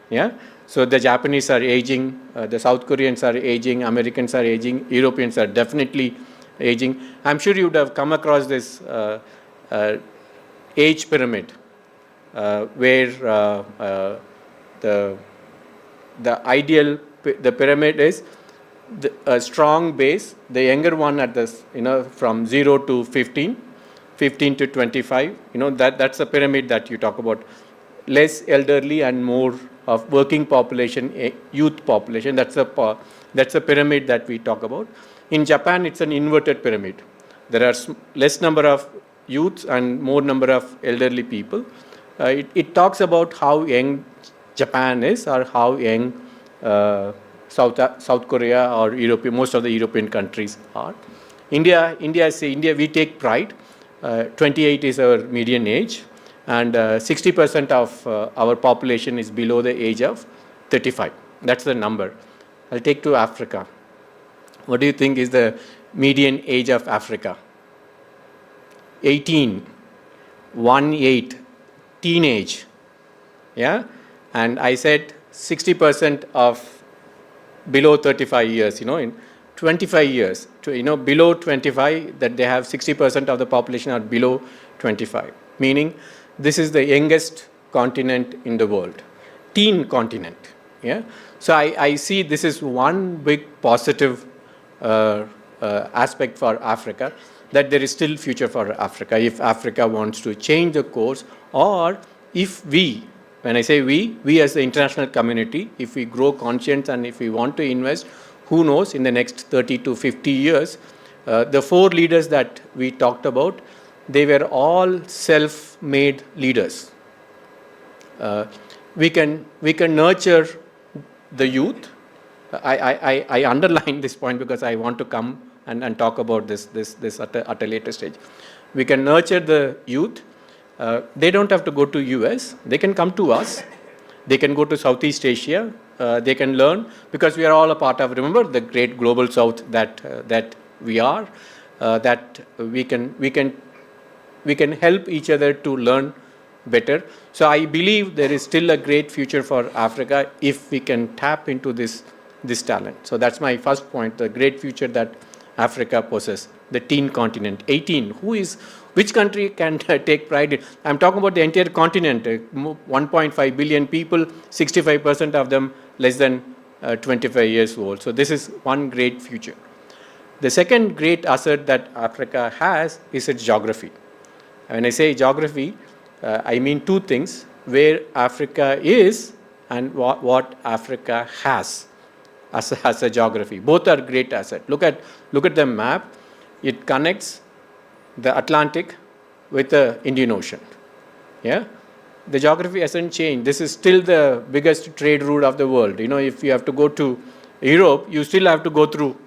Yeah? So the Japanese are aging, the South Koreans are aging, Americans are aging, Europeans are definitely aging. I'm sure you would have come across this age pyramid where the ideal, the pyramid is a strong base, the younger one at this, from 0 to 15, 15 to 25, that's a pyramid that you talk about. Less elderly and more of working population, youth population, that's a pyramid that we talk about. In Japan, it's an inverted pyramid. There are less number of youths and more number of elderly people. It talks about how young Japan is or how young South Korea or Europe, most of the European countries are. India, we take pride. 28 is our median age, and 60% of our population is below the age of 35. That's the number. I'll take to Africa. What do you think is the median age of Africa? 18, 18, teenage. Yeah? And I said 60% of below 35 years, in 25 years, below 25, that they have 60% of the population are below 25, meaning this is the youngest continent in the world, teen continent. Yeah? So I see this is one big positive aspect for Africa, that there is still future for Africa if Africa wants to change the course, or if we, when I say we as the international community, if we grow conscience and if we want to invest, who knows, in the next 30 to 50 years, the 4 leaders that we talked about, they were all self-made leaders. We can nurture the youth. I underline this point because I want to come and talk about this at a later stage. We can nurture the youth. They don't have to go to US. They can come to us. They can go to Southeast Asia. They can learn, because we are all a part of, remember, the great global South that we are. That we can help each other to learn better. So I believe there is still a great future for Africa if we can tap into this talent. So that's my first point, the great future that Africa possesses, the teen continent. 18, which country can take pride in? I'm talking about the entire continent, 1.5 billion people, 65% of them less than 25 years old. So this is one great future. The second great asset that Africa has is its geography. When I say geography, I mean 2 things: where Africa is and what Africa has as a geography. Both are great assets. Look at the map. It connects the Atlantic with the Indian Ocean. Yeah, the geography hasn't changed. This is still the biggest trade route of the world. If you have to go to Europe, you still have to go through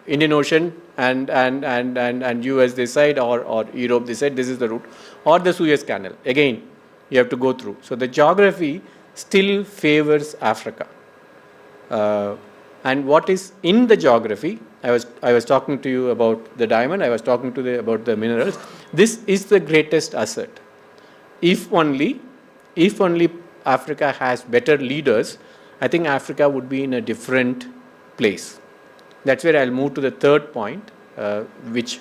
Indian Ocean and US this side, or Europe this side. This is the route, or the Suez Canal. Again, you have to go through. So the geography still favors Africa. And what is in the geography? I was talking to you about the diamond. I was talking to you about the minerals. This is the greatest asset. If only Africa has better leaders, I think Africa would be in a different place. That's where I'll move to the third point, which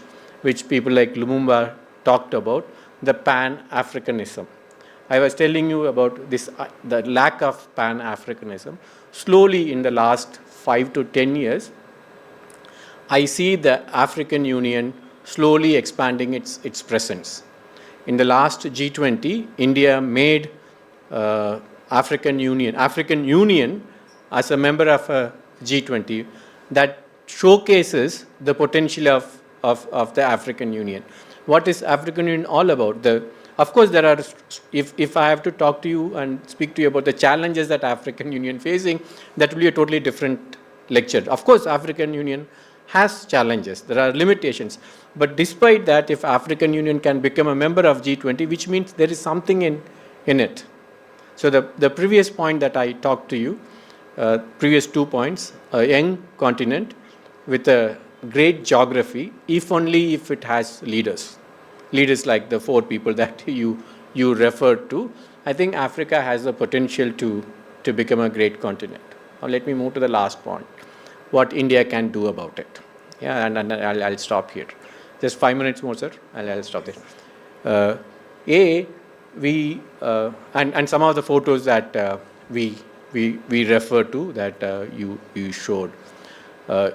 people like Lumumba talked about, the Pan-Africanism. I was telling you about this, the lack of Pan-Africanism. Slowly in the last 5 to 10 years, I see the African Union slowly expanding its presence. In the last G20, India made African Union as a member of G20 that showcases the potential of the African Union. What is African Union all about? Of course, there are, if I have to talk to you and speak to you about the challenges that African Union facing, that will be a totally different lecture. Of course, African Union has challenges, there are limitations. But despite that, if African Union can become a member of G20, which means there is something in it. So the previous point that I talked to you, previous 2 points, a young continent with a great geography, if only if it has leaders like the 4 people that you referred to, I think Africa has the potential to become a great continent. Now let me move to the last point, what India can do about it. Yeah, and I'll stop here. Just 5 minutes more, sir. I'll stop there. We and some of the photos that we refer to that you showed.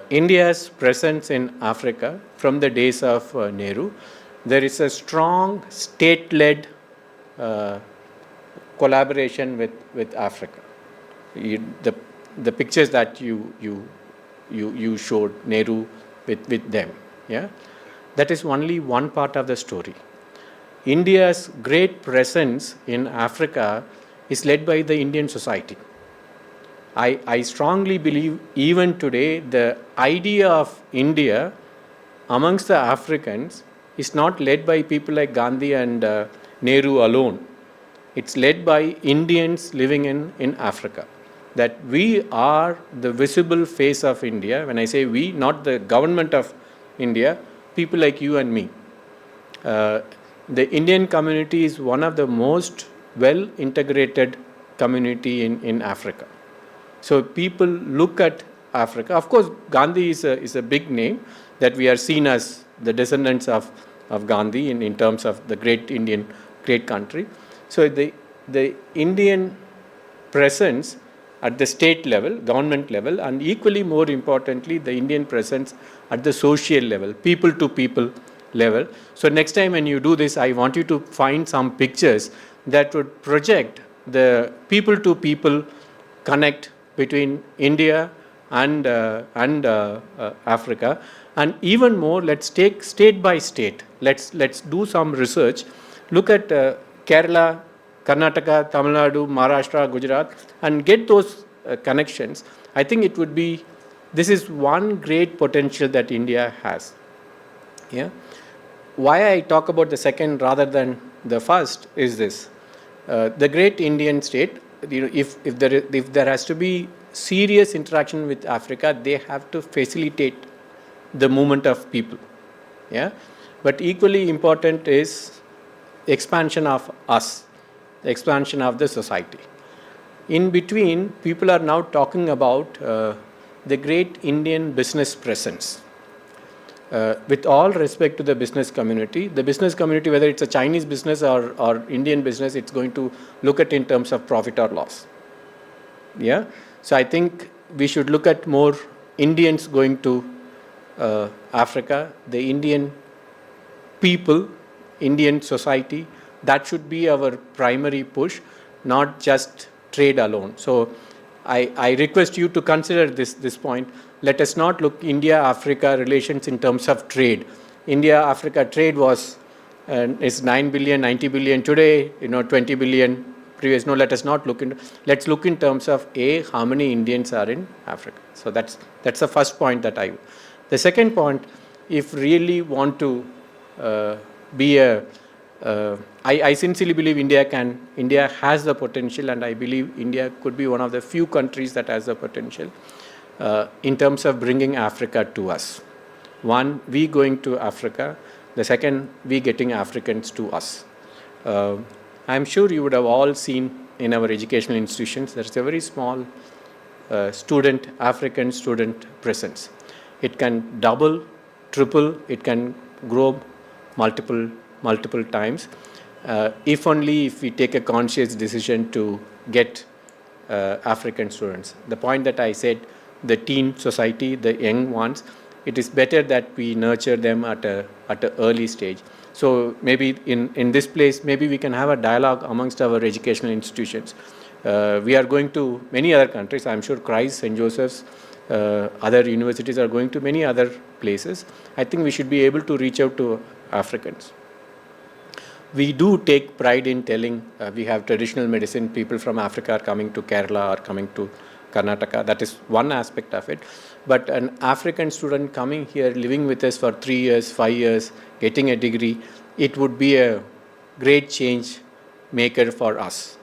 India's presence in Africa from the days of Nehru, there is a strong state-led collaboration with Africa. The pictures that you showed Nehru with them, yeah, that is only one part of the story. India's great presence in Africa is led by the Indian society. I strongly believe even today the idea of India amongst the Africans is not led by people like Gandhi and Nehru alone. It's led by Indians living in Africa. That we are the visible face of India. When I say we, not the government of India, people like you and me. The Indian community is one of the most well integrated community in Africa. So people look at Africa. Of course, Gandhi is a big name that we are seen as the descendants of Gandhi in terms of the great country. So the Indian presence at the state level, government level, and equally more importantly, the Indian presence at the social level, people to people level. So next time when you do this, I want you to find some pictures that would project the people to people connect between India and Africa. And even more, let's take state by state. Let's do some research. Look at Kerala, Karnataka, Tamil Nadu, Maharashtra, Gujarat, and get those connections. I think it would be, this is one great potential that India has. Yeah. Why I talk about the second rather than the first is this. The great Indian state, if there has to be serious interaction with Africa, they have to facilitate the movement of people. Yeah. But equally important is expansion of us, the expansion of the society. In between, people are now talking about the great Indian business presence. With all respect to the business community, whether it's a Chinese business or Indian business, it's going to look at in terms of profit or loss. Yeah. So I think we should look at more Indians going to Africa, the Indian people, Indian society. That should be our primary push, not just trade alone. So I request you to consider this point. Let us not look India-Africa relations in terms of trade. India-Africa trade is 9 billion, 90 billion today, 20 billion previous. No, let us not look into. Let's look in terms of how many Indians are in Africa. So that's the first point that The second point, if really want to be I sincerely believe India has the potential, and I believe India could be one of the few countries that has the potential in terms of bringing Africa to us. One, we going to Africa. The second, we getting Africans to us. I'm sure you would have all seen in our educational institutions, there's a very small African student presence. It can double, triple, it can grow multiple times, if we take a conscious decision to get African students. The point that I said, the teen society, the young ones, it is better that we nurture them at an early stage. So maybe in this place, maybe we can have a dialogue amongst our educational institutions. We are going to many other countries. I'm sure Christ, St. Joseph's, other universities are going to many other places. I think we should be able to reach out to Africans. We do take pride in telling we have traditional medicine. People from Africa are coming to Kerala or coming to Karnataka. That is one aspect of it. But an African student coming here, living with us for 3 years, 5 years, getting a degree, it would be a great change maker for us.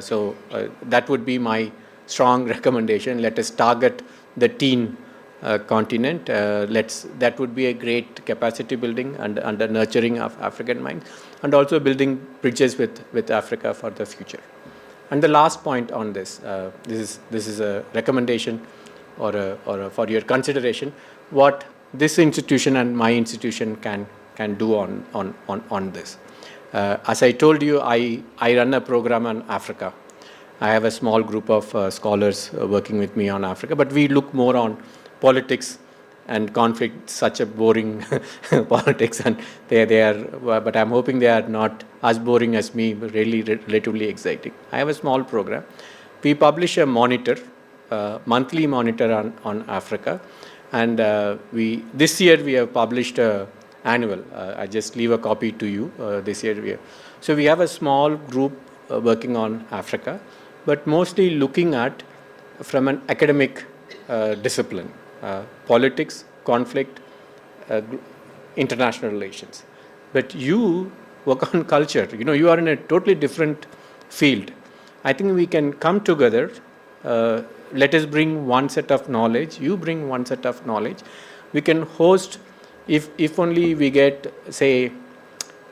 So that would be my strong recommendation. Let us target the teen continent. That would be a great capacity building and the nurturing of African minds, and also building bridges with Africa for the future. And the last point on this, this is a recommendation or for your consideration, what this institution and my institution can do on this. As I told you, I run a program on Africa. I have a small group of scholars working with me on Africa, but we look more on politics and conflict, such a boring politics, and they are, but I'm hoping they are not as boring as me, but really relatively exciting. I have a small program. We publish a monitor, monthly monitor on Africa, and this year we have published a annual. I just leave a copy to you this year. So we have a small group working on Africa, but mostly looking at from an academic discipline, politics, conflict, international relations. But you work on culture. You are in a totally different field. I think we can come together. Let us bring one set of knowledge. You bring one set of knowledge. We can host. If only we get, say,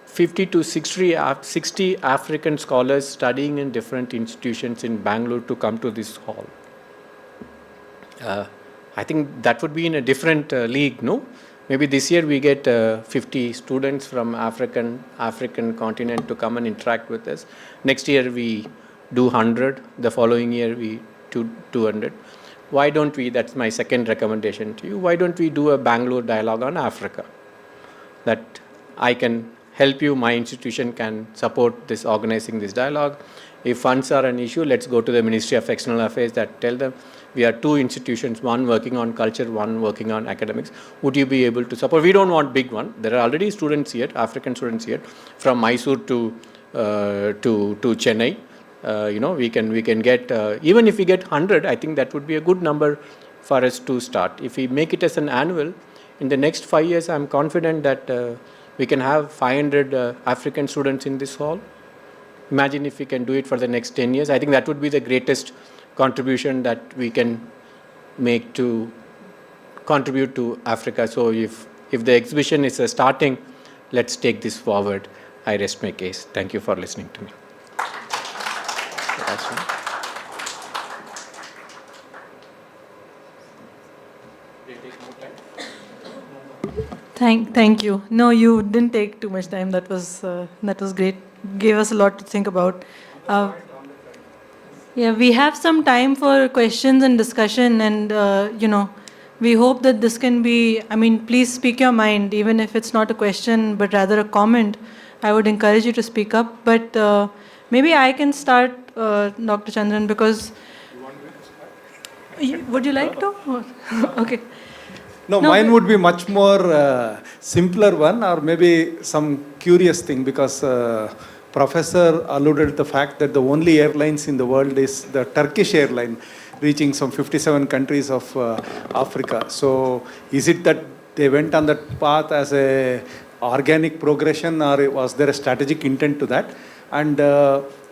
50 to 60 African scholars studying in different institutions in Bangalore to come to this hall. I think that would be in a different league, no? Maybe this year we get 50 students from African continent to come and interact with us. Next year we do 100. The following year we do 200. Why don't we, that's my second recommendation to you, why don't we do a Bangalore dialogue on Africa? That I can help you, my institution can support this, organizing this dialogue. If funds are an issue, let's go to the Ministry of External Affairs, that tell them we are two institutions, one working on culture, one working on academics. Would you be able to support? We don't want big one. There are already students here, African students here, from Mysore to Chennai. We can get, even if we get 100, I think that would be a good number for us to start. If we make it as an annual, in the next 5 years, I'm confident that we can have 500 African students in this hall. Imagine if we can do it for the next 10 years. I think that would be the greatest contribution that we can make to contribute to Africa. So if the exhibition is starting, let's take this forward. I rest my case. Thank you for listening to me. Thank you. No, you didn't take too much time. That was great. Gave us a lot to think about. Yeah, we have some time for questions and discussion, and we hope that this can be. Please speak your mind, even if it's not a question, but rather a comment. I would encourage you to speak up. But maybe I can start, Dr. Chandran, because. Would you like to? Okay. No, mine would be much more simpler one, or maybe some curious thing, because Professor alluded to the fact that the only airlines in the world is the Turkish airline, reaching some 57 countries of Africa. So is it that they went on that path as a organic progression, or was there a strategic intent to that? And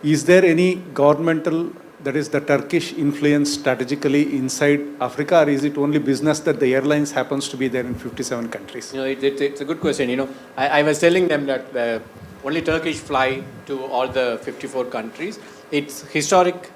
is there any governmental, that is the Turkish influence strategically inside Africa, or is it only business that the airlines happens to be there in 57 countries? It's a good question. I was telling them that only Turkish fly to all the 54 countries. It's historic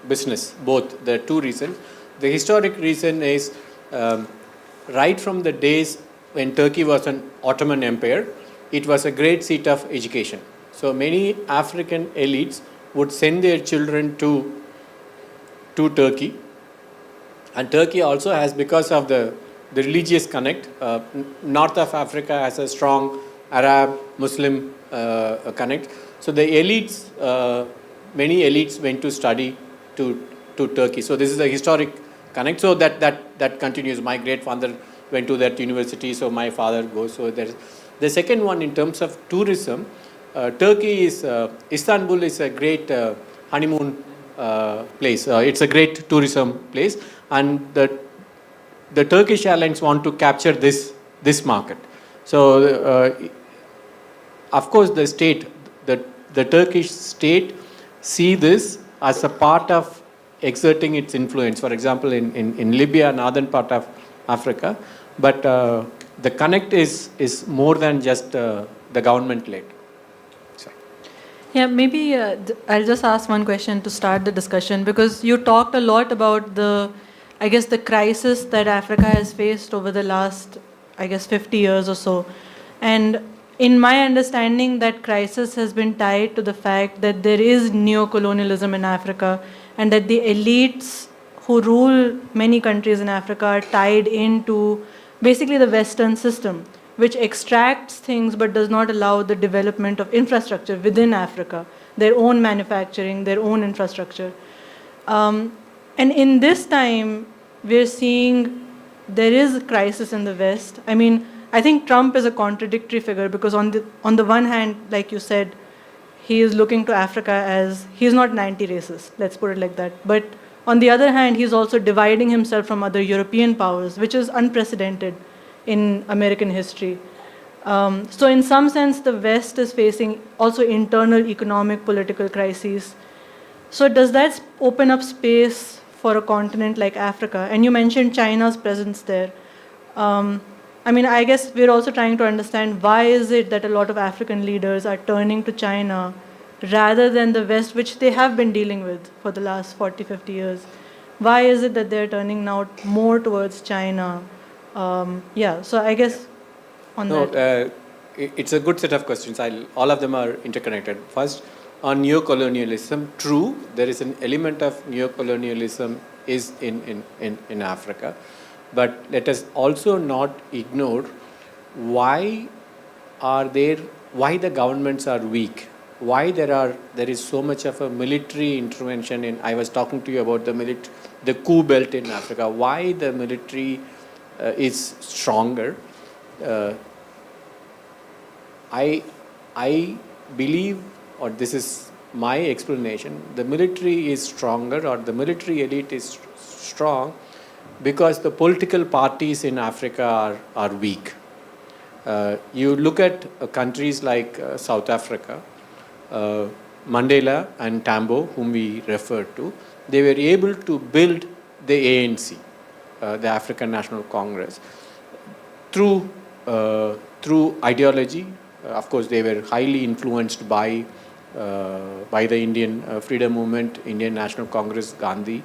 business, both. There are two reasons. The historic reason is right from the days when Turkey was an Ottoman Empire, it was a great seat of education. So many African elites would send their children to Turkey. And Turkey also has, because of the religious connect, north of Africa has a strong Arab, Muslim connect. So the elites many elites went to study to Turkey. So this is a historic connect. So that continues. My great father went to that university, so my father goes. So there's the second one in terms of tourism. Turkey is Istanbul is a great honeymoon place. It's a great tourism place, and the Turkish Airlines want to capture this market. So of course the state, the Turkish state see this as a part of exerting its influence. For example, in Libya, northern part of Africa, but the connect is more than just the government led. Yeah, maybe I'll just ask one question to start the discussion, because you talked a lot about the crisis that Africa has faced over the last, 50 years or so. And in my understanding, that crisis has been tied to the fact that there is neo-colonialism in Africa, and that the elites who rule many countries in Africa are tied into basically the Western system, which extracts things but does not allow the development of infrastructure within Africa, their own manufacturing, their own infrastructure. And in this time, we're seeing there is a crisis in the West. I mean, I think Trump is a contradictory figure, because on the one hand, like you said, he is looking to Africa as, he's not an anti-racist, let's put it like that. But on the other hand, he's also dividing himself from other European powers, which is unprecedented in American history. So in some sense, the West is facing also internal economic, political crises. So does that open up space for a continent like Africa? And you mentioned China's presence there. I guess we're also trying to understand, why is it that a lot of African leaders are turning to China rather than the West, which they have been dealing with for the last 40, 50 years? Why is it that they're turning now more towards China? So I guess on that. It's a good set of questions. All of them are interconnected. First, on neocolonialism, true, there is an element of neocolonialism is in Africa. But let us also not ignore why the governments are weak, why there is so much of a military intervention I was talking to you about the coup belt in Africa, why the military is stronger. I believe, or this is my explanation, the military is stronger, or the military elite is strong because the political parties in Africa are weak. You look at countries like South Africa, Mandela and Tambo, whom we refer to, they were able to build the ANC, the African National Congress, through ideology. Of course, they were highly influenced by the Indian freedom movement, Indian National Congress, Gandhi.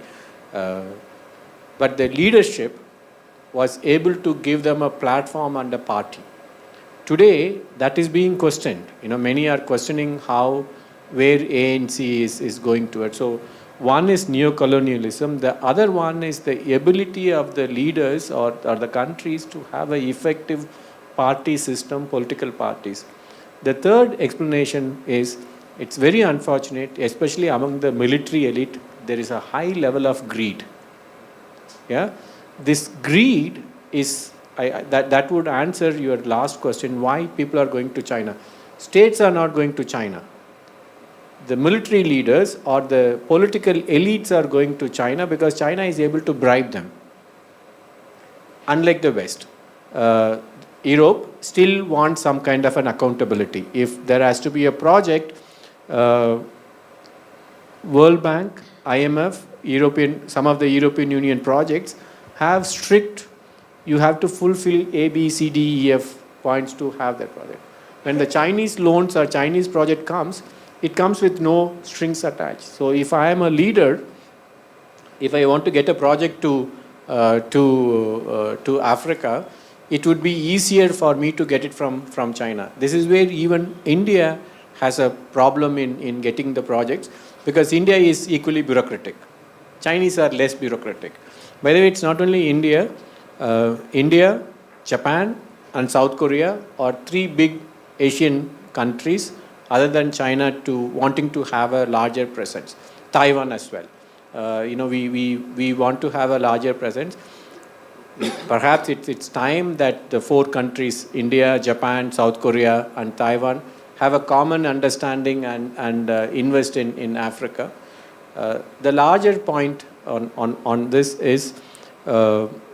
But the leadership was able to give them a platform and a party. Today, that is being questioned. Many are questioning where ANC is going towards. So one is neocolonialism. The other one is the ability of the leaders or the countries to have an effective party system, political parties. The third explanation is, it's very unfortunate, especially among the military elite, there is a high level of greed. Yeah, this greed is, that would answer your last question, why people are going to China. States are not going to China. The military leaders or the political elites are going to China because China is able to bribe them. Unlike the West, Europe still wants some kind of an accountability. If there has to be a project, World Bank, IMF, some of the European Union projects have strict, you have to fulfill A, B, C, D, E, F points to have that project. When the Chinese loans or Chinese project comes, it comes with no strings attached. So if I am a leader, if I want to get a project to Africa, it would be easier for me to get it from China. This is where even India has a problem in getting the projects, because India is equally bureaucratic. Chinese are less bureaucratic. By the way, it's not only India. India, Japan, and South Korea are three big Asian countries other than China to wanting to have a larger presence. Taiwan as well. We want to have a larger presence. Perhaps it's time that the four countries, India, Japan, South Korea, and Taiwan, have a common understanding and invest in Africa. The larger point on this is,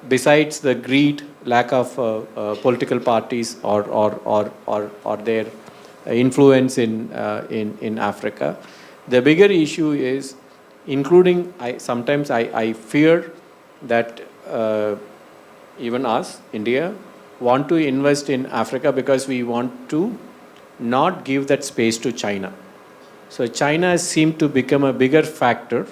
besides the greed, lack of political parties or their influence in Africa, the bigger issue is, including sometimes I fear that even us, India, want to invest in Africa because we want to not give that space to China. So China seemed to become a bigger factor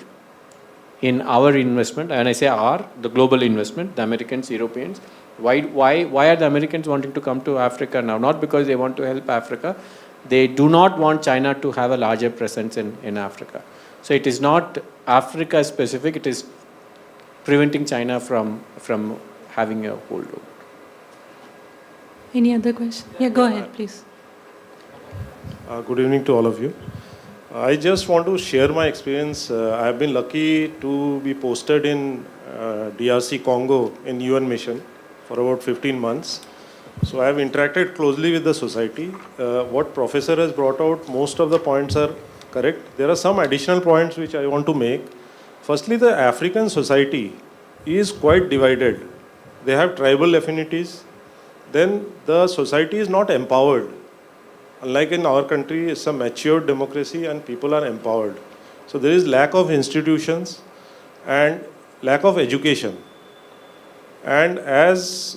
in our investment, and I say our, the global investment, the Americans, Europeans. Why are the Americans wanting to come to Africa now? Not because they want to help Africa. They do not want China to have a larger presence in Africa. So it is not Africa specific, it is preventing China from having a hold over. Any other question? Yeah, go ahead, please. Good evening to all of you. I just want to share my experience. I have been lucky to be posted in DRC Congo in UN mission for about 15 months. So I have interacted closely with the society. What Professor has brought out, most of the points are correct. There are some additional points which I want to make. Firstly, the African society is quite divided. They have tribal affinities. Then the society is not empowered. Unlike in our country, it's a matured democracy and people are empowered. So there is lack of institutions and lack of education. And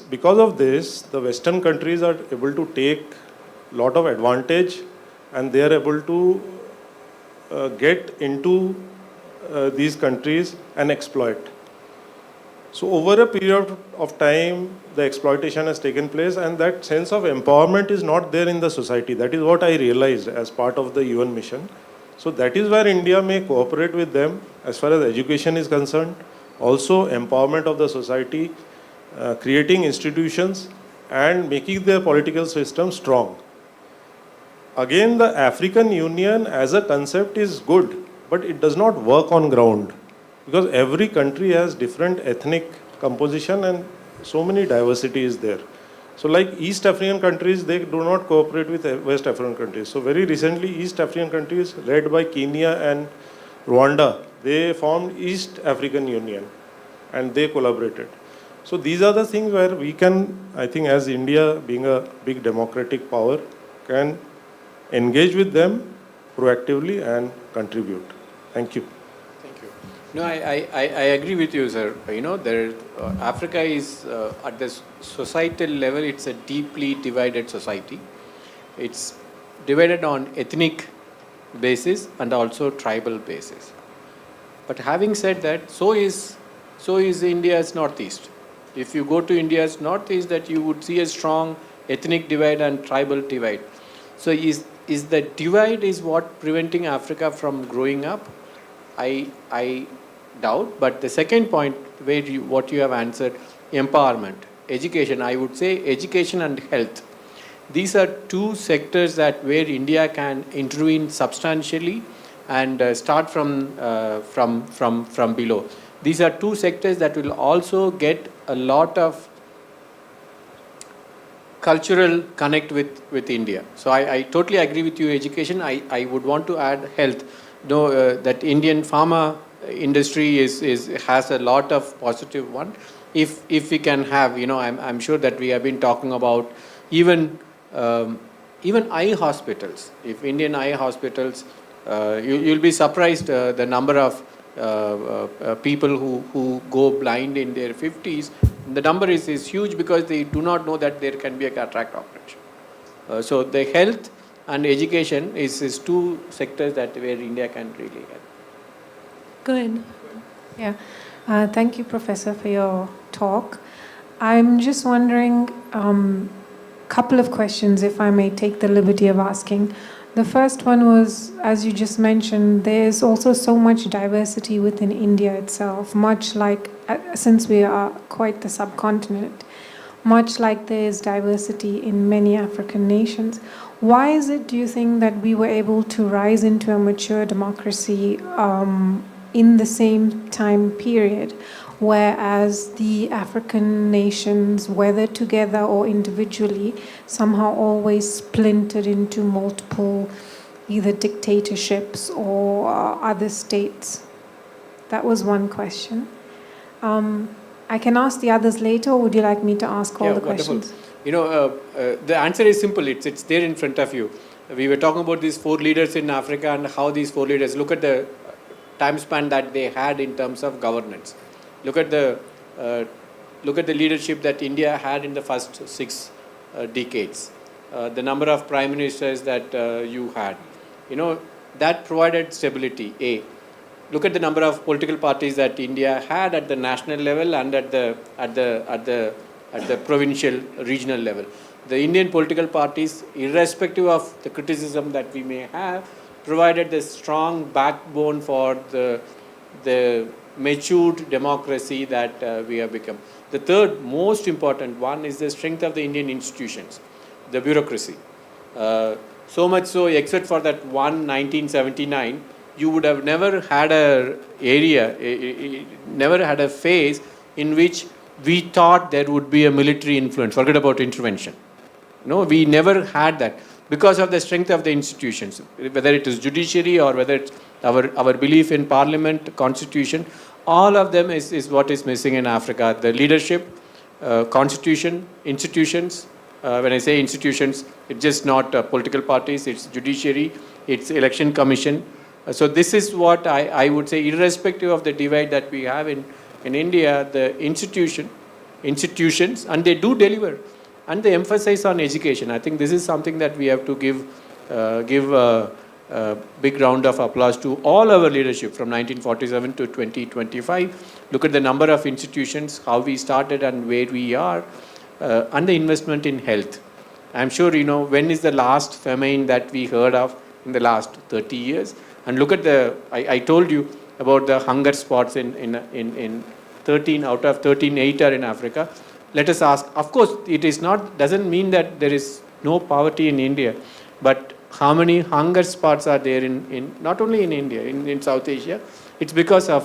because of this, the Western countries are able to take a lot of advantage and they are able to get into these countries and exploit. So over a period of time, the exploitation has taken place and that sense of empowerment is not there in the society. That is what I realized as part of the UN mission. So that is where India may cooperate with them as far as education is concerned. Also empowerment of the society, creating institutions and making their political system strong. Again, the African Union as a concept is good, but it does not work on ground. Because every country has different ethnic composition and so many diversity is there. So like East African countries, they do not cooperate with West African countries. So very recently, East African countries led by Kenya and Rwanda, they formed East African Union and they collaborated. So these are the things where we can, I think as India being a big democratic power, can engage with them proactively and contribute. Thank you. No, I agree with you, sir. Africa is, at the societal level, it's a deeply divided society. It's divided on ethnic basis and also tribal basis. But having said that, so is India's northeast. If you go to India's northeast, that you would see a strong ethnic divide and tribal divide. So is the divide is what preventing Africa from growing up? I doubt. But the second point, what you have answered, empowerment, education, I would say education and health. These are two sectors that where India can intervene substantially and start from below. These are two sectors that will also get a lot of cultural connect with India. So I totally agree with you, education. I would want to add health. That Indian pharma industry has a lot of positive one. If we can have, I'm sure that we have been talking about even eye hospitals. If Indian eye hospitals, you'll be surprised the number of people who go blind in their 50s. The number is huge because they do not know that there can be a cataract operation. So the health and education is two sectors that where India can really help. Go ahead. Yeah. Thank you, Professor, for your talk. I'm just wondering, couple of questions, if I may take the liberty of asking. The first one was, as you just mentioned, there's also so much diversity within India itself, much like, since we are quite the subcontinent. much like there is diversity in many African nations. Why is it, do you think, that we were able to rise into a mature democracy in the same time period, whereas the African nations, whether together or individually, somehow always splintered into multiple either dictatorships or other states? That was one question. I can ask the others later, or would you like me to ask all the wonderful. questions? The answer is simple. It's there in front of you. We were talking about these 4 leaders in Africa and how these 4 leaders, look at the time span that they had in terms of governance. Look at the leadership that India had in the first 6 decades. The number of prime ministers that you had. That provided stability. A. Look at the number of political parties that India had at the national level and at the provincial, regional level. The Indian political parties, irrespective of the criticism that we may have, provided the strong backbone for the matured democracy that we have become. The third most important one is the strength of the Indian institutions, the bureaucracy. So much so, except for that one 1979, you would have never had never had a phase in which we thought there would be a military influence. Forget about intervention. No, we never had that because of the strength of the institutions, whether it is judiciary or whether it's our belief in parliament, constitution. All of them is what is missing in Africa. The leadership, constitution, institutions. When I say institutions, it's just not political parties, it's judiciary, it's election commission. So this is what I would say, irrespective of the divide that we have in India, the institutions, and they do deliver. And they emphasize on education. I think this is something that we have to give a big round of applause to all our leadership from 1947 to 2025. Look at the number of institutions, how we started and where we are, and the investment in health. I'm sure, when is the last famine that we heard of in the last 30 years? And look at I told you about the hunger spots in 13 out of 13, 8 are in Africa. Let us ask, of course, doesn't mean that there is no poverty in India, but how many hunger spots are there in not only in India, in South Asia? It's because of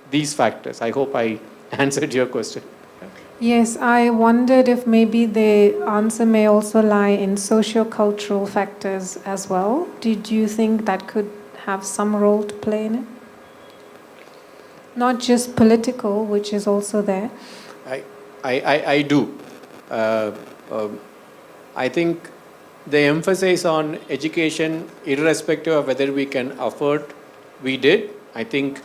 these factors. I hope I answered your question. Yes, I wondered if maybe the answer may also lie in socio-cultural factors as well. Did you think that could have some role to play in it? Not just political, which is also there. I do. I think the emphasis on education, irrespective of whether we can afford, we did. I think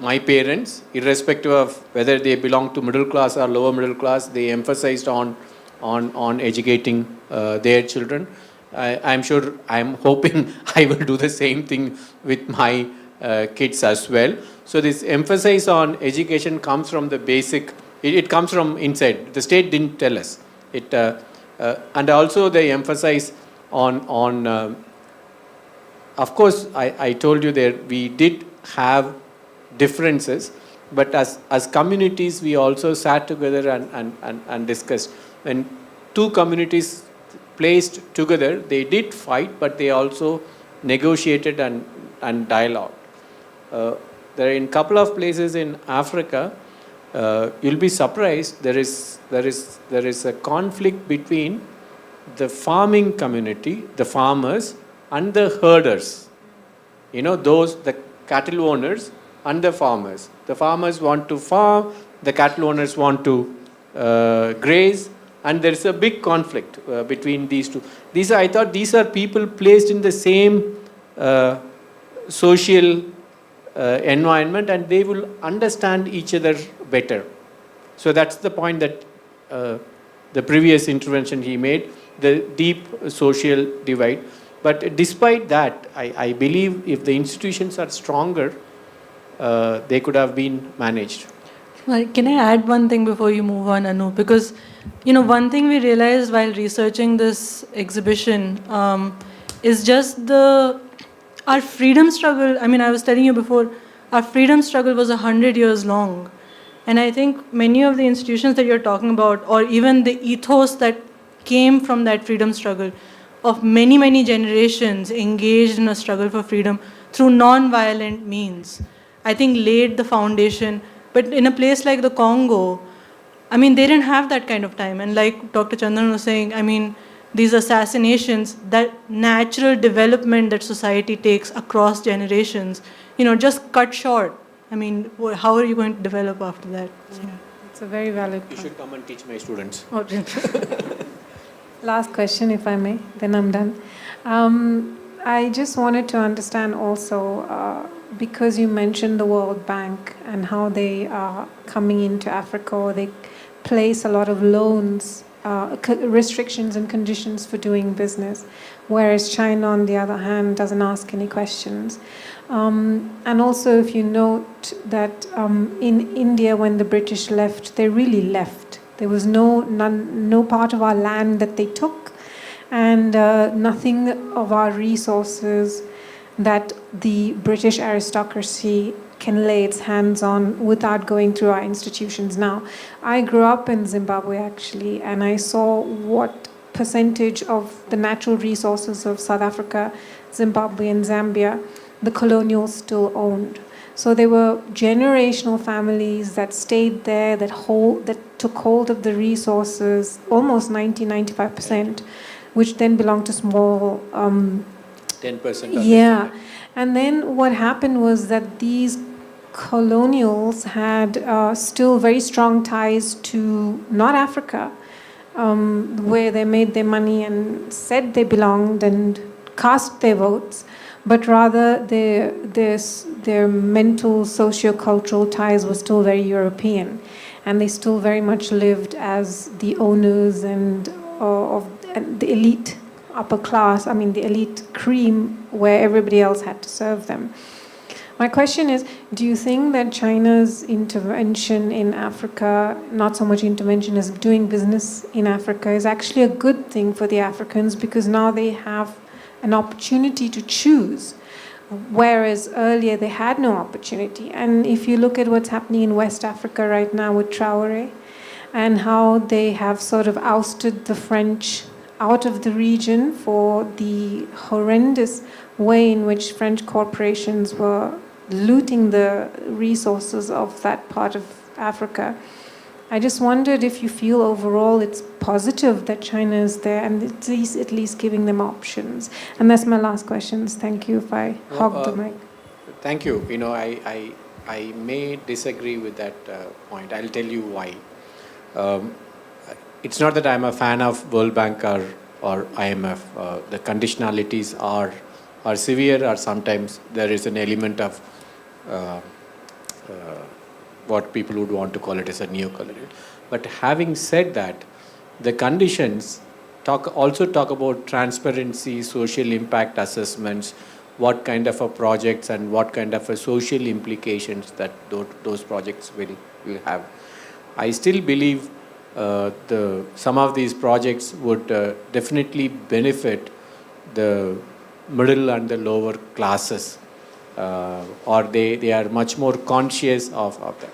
my parents, irrespective of whether they belong to middle class or lower middle class, they emphasized on educating their children. I'm hoping I will do the same thing with my kids as well. So this emphasis on education comes from the basic, it comes from inside. The state didn't tell us. And also they emphasize on of course, I told you that we did have differences, but as communities, we also sat together and discussed. When 2 communities placed together, they did fight, but they also negotiated and dialogue. There are in a couple of places in Africa, you'll be surprised, there is a conflict between the farming community, the farmers, and the herders. The cattle owners and the farmers. The farmers want to farm, the cattle owners want to graze, and there is a big conflict between these two. I thought these are people placed in the same social environment, and they will understand each other better. So that's the point that the previous intervention he made, the deep social divide. But despite that, I believe if the institutions are stronger, they could have been managed. Well, can I add one thing before you move on, Anu? Because, one thing we realized while researching this exhibition is just our freedom struggle. I was telling you before, our freedom struggle was 100 years long. And I think many of the institutions that you're talking about, or even the ethos that came from that freedom struggle of many, many generations engaged in a struggle for freedom through non-violent means, I think laid the foundation. But in a place like the Congo, I mean, they didn't have that kind of time. And like Dr. Chandran was saying, I mean, these assassinations, that natural development that society takes across generations, just cut short. I mean, how are you going to develop after that? Yeah, it's a very valid You point. should come and teach my students. Oh, Last question, if I may, then I'm done. I just wanted to understand also, because you mentioned the World Bank and how they are coming into Africa, or they place a lot of loans, restrictions and conditions for doing business, whereas China, on the other hand, doesn't ask any questions. And also, if you note that in India, when the British left, they really left. There was no part of our land that they took, and nothing of our resources that the British aristocracy can lay its hands on without going through our institutions. Now, I grew up in Zimbabwe actually, and I saw what percentage of the natural resources of South Africa, Zimbabwe, and Zambia the colonials still owned. So there were generational families that stayed there, that took hold of the resources, almost 95%, which then belonged to small 10%. yeah. And then what happened was that these colonials had still very strong ties to not Africa, where they made their money and said they belonged and cast their votes, but rather their mental socio-cultural ties were still very European, and they still very much lived as the owners and of the elite upper class, I mean the elite cream, where everybody else had to serve them. My question is, do you think that China's intervention in Africa, not so much intervention as doing business in Africa, is actually a good thing for the Africans, because now they have an opportunity to choose, whereas earlier they had no opportunity? And if you look at what's happening in West Africa right now with Traoré, and how they have sort of ousted the French out of the region for the horrendous way in which French corporations were looting the resources of that part of Africa. I just wondered if you feel overall it's positive that China is there and it's at least giving them options. And that's my last questions. Thank you if I hogged the mic. Thank you. I may disagree with that point. I'll tell you why. It's not that I'm a fan of World Bank or IMF. The conditionalities are severe, or sometimes there is an element of what people would want to call it as a neocolonial. But having said that, the conditions also talk about transparency, social impact assessments, what kind of a projects and what kind of a social implications that those projects will have. I still believe some of these projects would definitely benefit the middle and the lower classes, or they are much more conscious of that.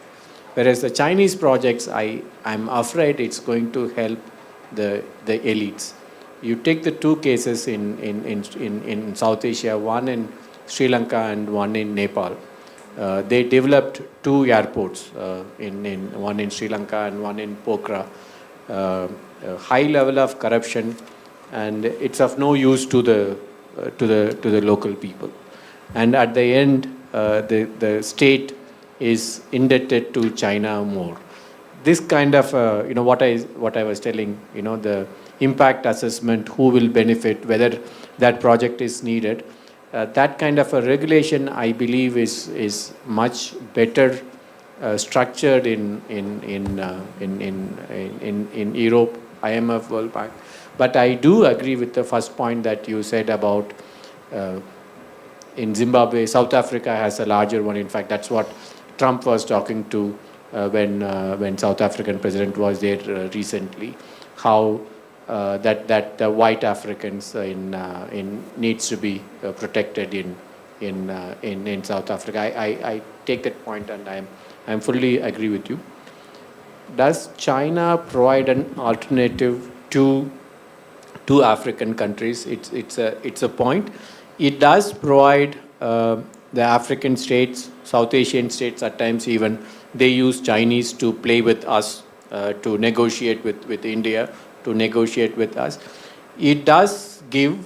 Whereas the Chinese projects, I'm afraid it's going to help the elites. You take the two cases in South Asia, one in Sri Lanka and one in Nepal. They developed two airports, one in Sri Lanka and one in Pokhara. A high level of corruption, and it's of no use to the local people. And at the end, the state is indebted to China more. This kind of what I was telling, the impact assessment, who will benefit, whether that project is needed. That kind of a regulation, I believe, is much better structured in Europe, IMF, World Bank. But I do agree with the first point that you said about in Zimbabwe. South Africa has a larger one. In fact, that's what Trump was talking to when South African president was there recently. How that the white Africans needs to be protected in South Africa. I take that point, and I'm fully agree with you. does China provide an alternative to African countries? It's a point. It does provide the African states, South Asian states at times even, they use Chinese to play with us, to negotiate with India, to negotiate with us. It does give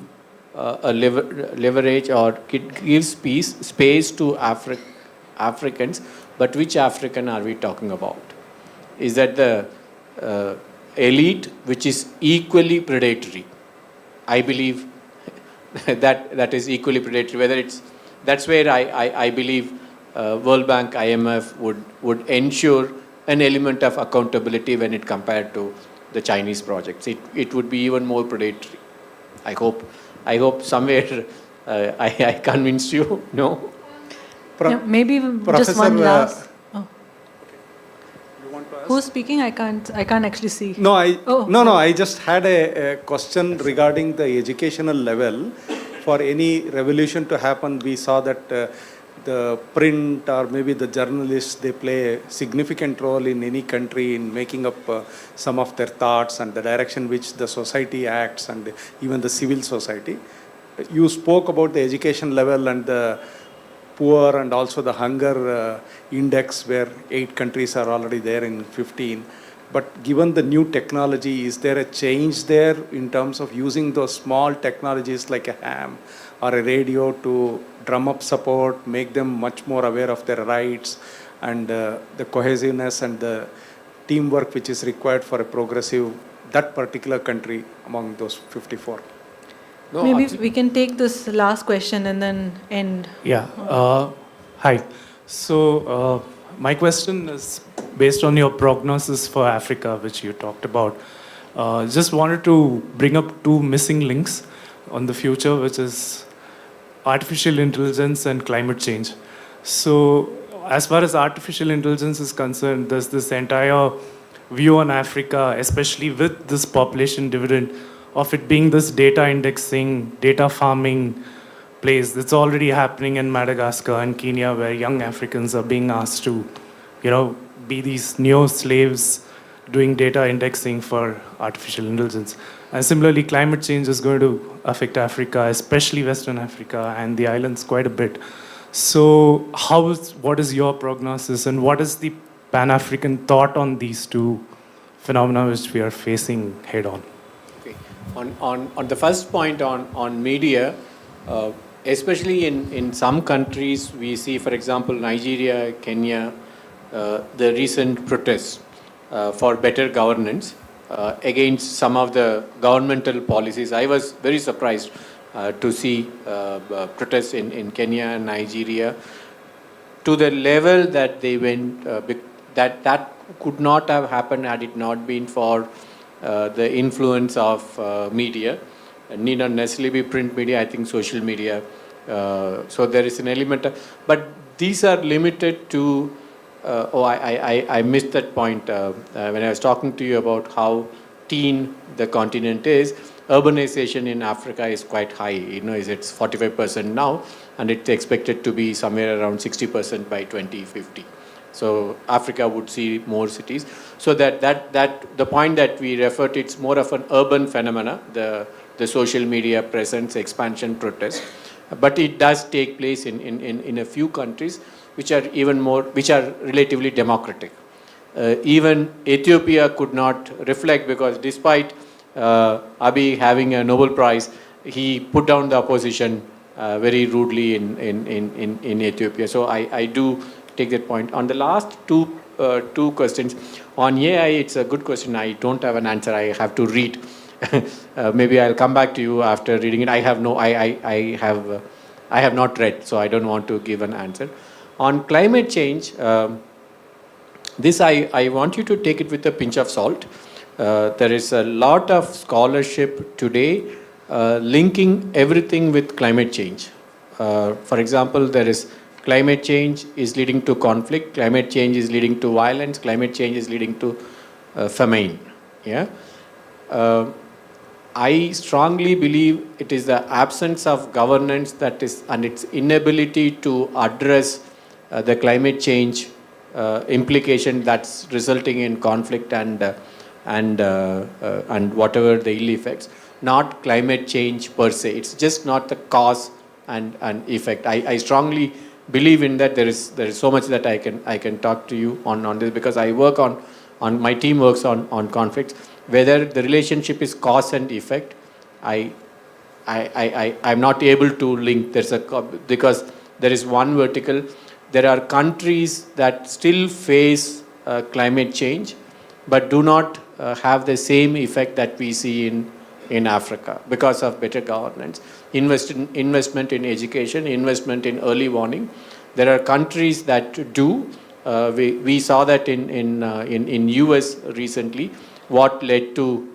a leverage, or it gives space to Africans, but which African are we talking about? Is that the elite which is equally predatory? I believe that is equally predatory. Whether it's, that's where I believe World Bank, IMF would ensure an element of accountability when it compared to the Chinese projects. It would be even more predatory. I hope somewhere I convinced you. No. Yeah, maybe just Professor, one last. Who's speaking? I can't actually see. No, Oh, no, I just had a question regarding the educational level. For any revolution to happen, we saw that the print or maybe the journalists, they play a significant role in any country in making up some of their thoughts and the direction which the society acts, and even the civil society. You spoke about the education level and the poor and also the hunger index, where 8 countries are already there in 15. But given the new technology, is there a change there in terms of using those small technologies like a ham or a radio to drum up support, make them much more aware of their rights, and the cohesiveness and the teamwork which is required for a progressive, that particular country among those 54? No, Maybe we can take this last question and then end. Yeah. Hi. So my question is based on your prognosis for Africa, which you talked about. Just wanted to bring up 2 missing links on the future, which is artificial intelligence and climate change. So as far as artificial intelligence is concerned, there's this entire view on Africa, especially with this population dividend, of it being this data indexing, data farming place. It's already happening in Madagascar and Kenya, where young Africans are being asked to, be these neo-slaves doing data indexing for artificial intelligence. And similarly, climate change is going to affect Africa, especially Western Africa and the islands quite a bit. So what is your prognosis, and what is the Pan-African thought on these 2 phenomena which we are facing head on? Okay. On the first point on media, especially in some countries, we see, for example, Nigeria, Kenya, the recent protests for better governance against some of the governmental policies. I was very surprised to see protests in Kenya and Nigeria to the level that they went, that could not have happened had it not been for the influence of media. It need not necessarily be print media, I think social media. So there is an element but these are limited to, I missed that point when I was talking to you about how teen the continent is. Urbanization in Africa is quite high, it's 45% now, and it's expected to be somewhere around 60% by 2050. So Africa would see more cities. So that the point that we refer to, it's more of an urban phenomena, the social media presence, expansion, protest. But it does take place in a few countries which are relatively democratic. Even Ethiopia could not reflect, because despite Abiy having a Nobel Prize, he put down the opposition very rudely in Ethiopia. So I do take that point. On the last two questions, on AI, it's a good question. I don't have an answer. I have to read. Maybe I'll come back to you after reading it. I have not read, so I don't want to give an answer. On climate change, this I want you to take it with a pinch of salt. There is a lot of scholarship today linking everything with climate change. For example, there is climate change is leading to conflict, climate change is leading to violence, climate change is leading to famine. Yeah. I strongly believe it is the absence of governance that is, and its inability to address the climate change implication that's resulting in conflict and whatever the ill effects, not climate change per se. It's just not the cause and effect. I strongly believe in that. There is so much that I can talk to you on this, because I work on my team works on conflicts. Whether the relationship is cause and effect, I'm not able to link. Because there is one vertical. There are countries that still face climate change, but do not have the same effect that we see in Africa because of better governance, investment in education, investment in early warning. There are countries that do. We saw that in US recently. What led to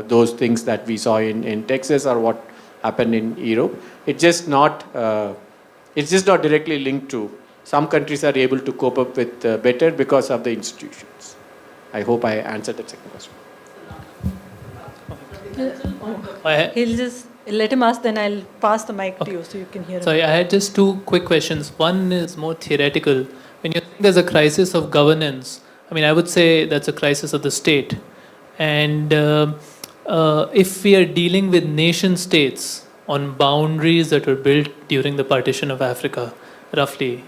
those things that we saw in Texas, or what happened in Europe? It's just not directly linked to. Some countries are able to cope up with better because of the institutions. I hope I answered that second question. He'll just let him ask, then I'll pass the mic to you so you can hear him. Sorry, I had just two quick questions. One is more theoretical. When you think there's a crisis of governance, I mean, I would say that's a crisis of the state. And if we are dealing with nation states on boundaries that were built during the partition of Africa, roughly,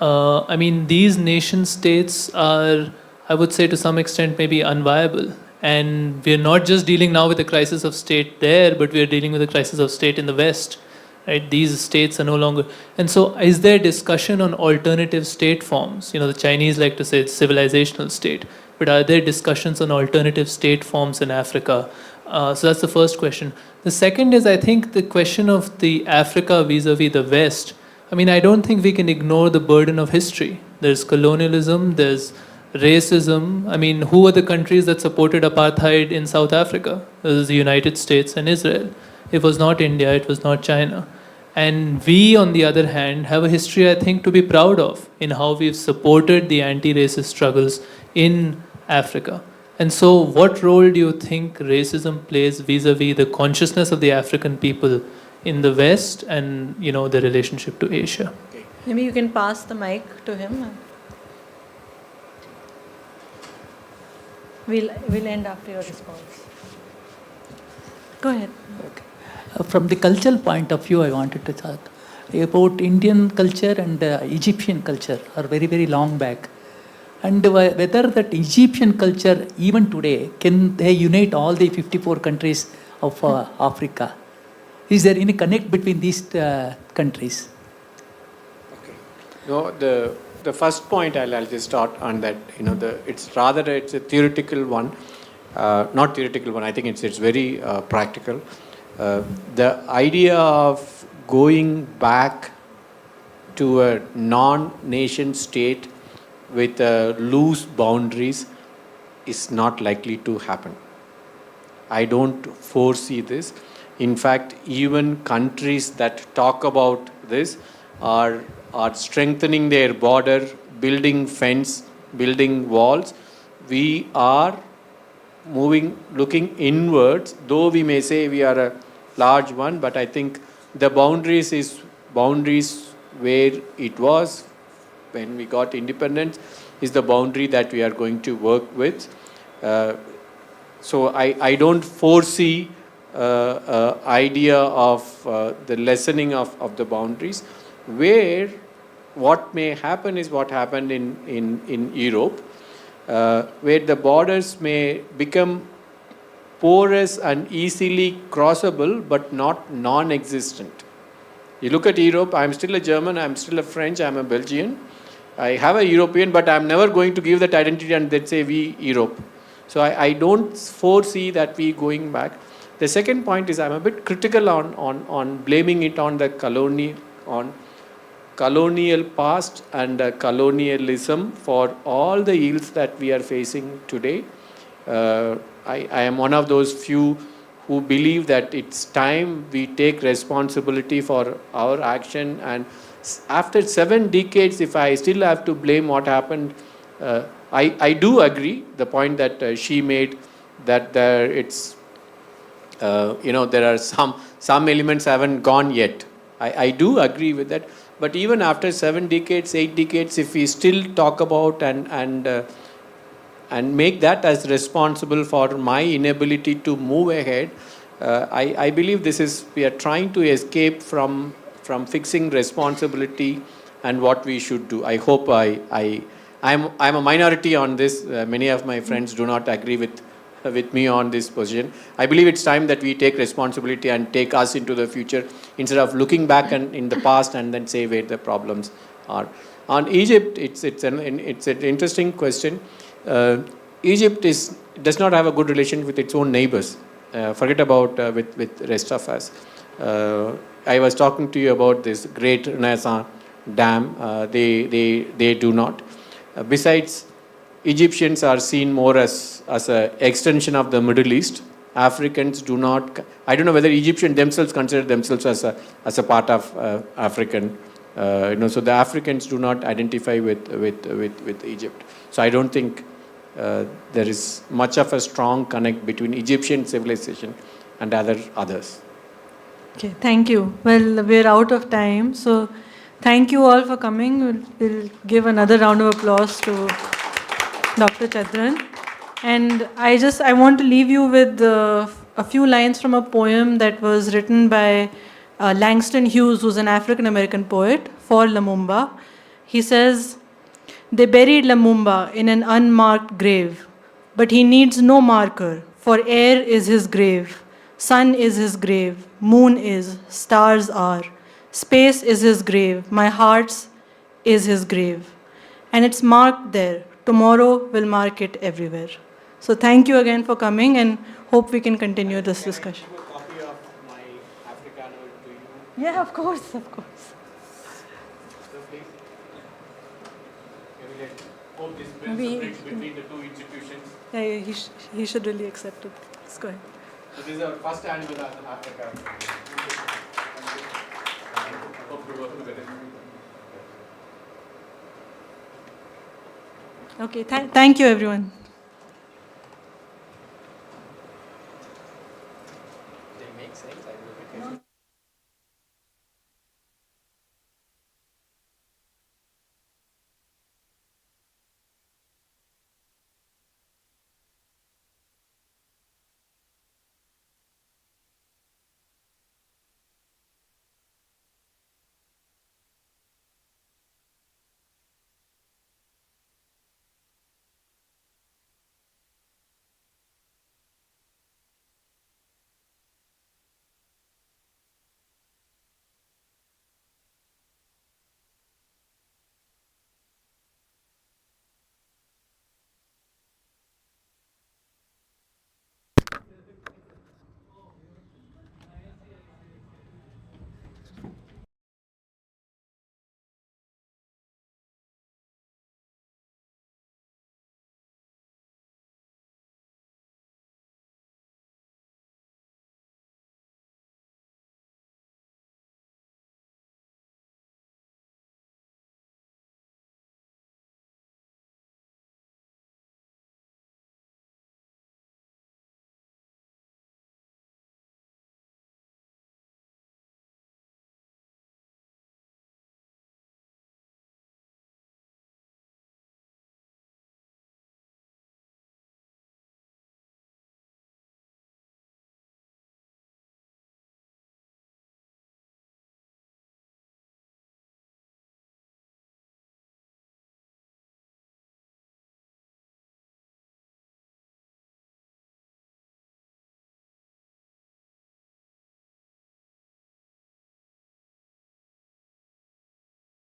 I mean, these nation states are, I would say to some extent, maybe unviable. And we're not just dealing now with the crisis of state there, but we're dealing with the crisis of state in the West. Right? These states are no longer. And so is there discussion on alternative state forms? The Chinese like to say it's civilizational state. But are there discussions on alternative state forms in Africa? So that's the first question. The second is, I think, the question of the Africa vis-a-vis the West. I mean, I don't think we can ignore the burden of history. There's colonialism, there's racism. I mean, who are the countries that supported apartheid in South Africa? It was the United States and Israel. It was not India, it was not China. And we, on the other hand, have a history, I think, to be proud of in how we've supported the anti-racist struggles in Africa. And so what role do you think racism plays vis-a-vis the consciousness of the African people in the West and, the relationship to Asia? Maybe you can pass the mic to him. We'll end after your response. Go ahead. Okay. From the cultural point of view, I wanted to talk about Indian culture and Egyptian culture are very, very long back. And whether that Egyptian culture, even today, can they unite all the 54 countries of Africa? Is there any connect between these countries? Okay. No, the first point I'll just start on that. It's a theoretical one, not theoretical one. I think it's very practical. The idea of going back to a non-nation state with loose boundaries is not likely to happen. I don't foresee this. In fact, even countries that talk about this are strengthening their border, building fence, building walls. We are looking inwards, though we may say we are a large one, but I think the boundaries where it was when we got independence is the boundary that we are going to work with. So I don't foresee idea of the lessening of the boundaries. Where what may happen is what happened in Europe, where the borders may become porous and easily crossable, but not non-existent. You look at Europe, I'm still a German, I'm still a French, I'm a Belgian. I have a European, but I'm never going to give that identity and then say we Europe. So I don't foresee that we going back. The second point is I'm a bit critical on blaming it on the colonial past and colonialism for all the ills that we are facing today. I am one of those few who believe that it's time we take responsibility for our action, and after 7 decades, if I still have to blame what happened, I do agree the point that she made that there are some elements haven't gone yet. I do agree with that, But even after 7 decades, 8 decades, if we still talk about and make that as responsible for my inability to move ahead, I believe we are trying to escape from fixing responsibility and what we should do. I hope I'm a minority on this. Many of my friends do not agree with me on this position. I believe it's time that we take responsibility and take us into the future instead of looking back in the past and then say where the problems are. On Egypt, it's an interesting question. Egypt does not have a good relation with its own neighbors. Forget about with rest of us. I was talking to you about this great Renaissance dam. They do not. Besides, Egyptians are seen more as an extension of the Middle East. Africans do not. I don't know whether Egyptians themselves consider themselves as a part of African. So the Africans do not identify with Egypt. So I don't think there is much of a strong connect between Egyptian civilization and others. Okay, thank you. Well, we're out of time, so thank you all for coming. We'll give another round of applause to Dr. Chandran. And I want to leave you with a few lines from a poem that was written by Langston Hughes, who's an African-American poet, for Lumumba. He says, "They buried Lumumba in an unmarked grave, but he needs no marker, for air is his grave, sun is his grave, moon is, stars are, space is his grave, my heart's is his grave. And it's marked there. Tomorrow will mark it everywhere." So thank you again for coming, and hope we can continue this discussion. Can I give a copy of my Africano to you? Yeah, of course, of course. So please. Hope this builds Maybe- a bridge between the two institutions. Yeah, he should really accept it. Let's go ahead. So this is our first annual Africa. Hope to work together. Okay, thank you, everyone.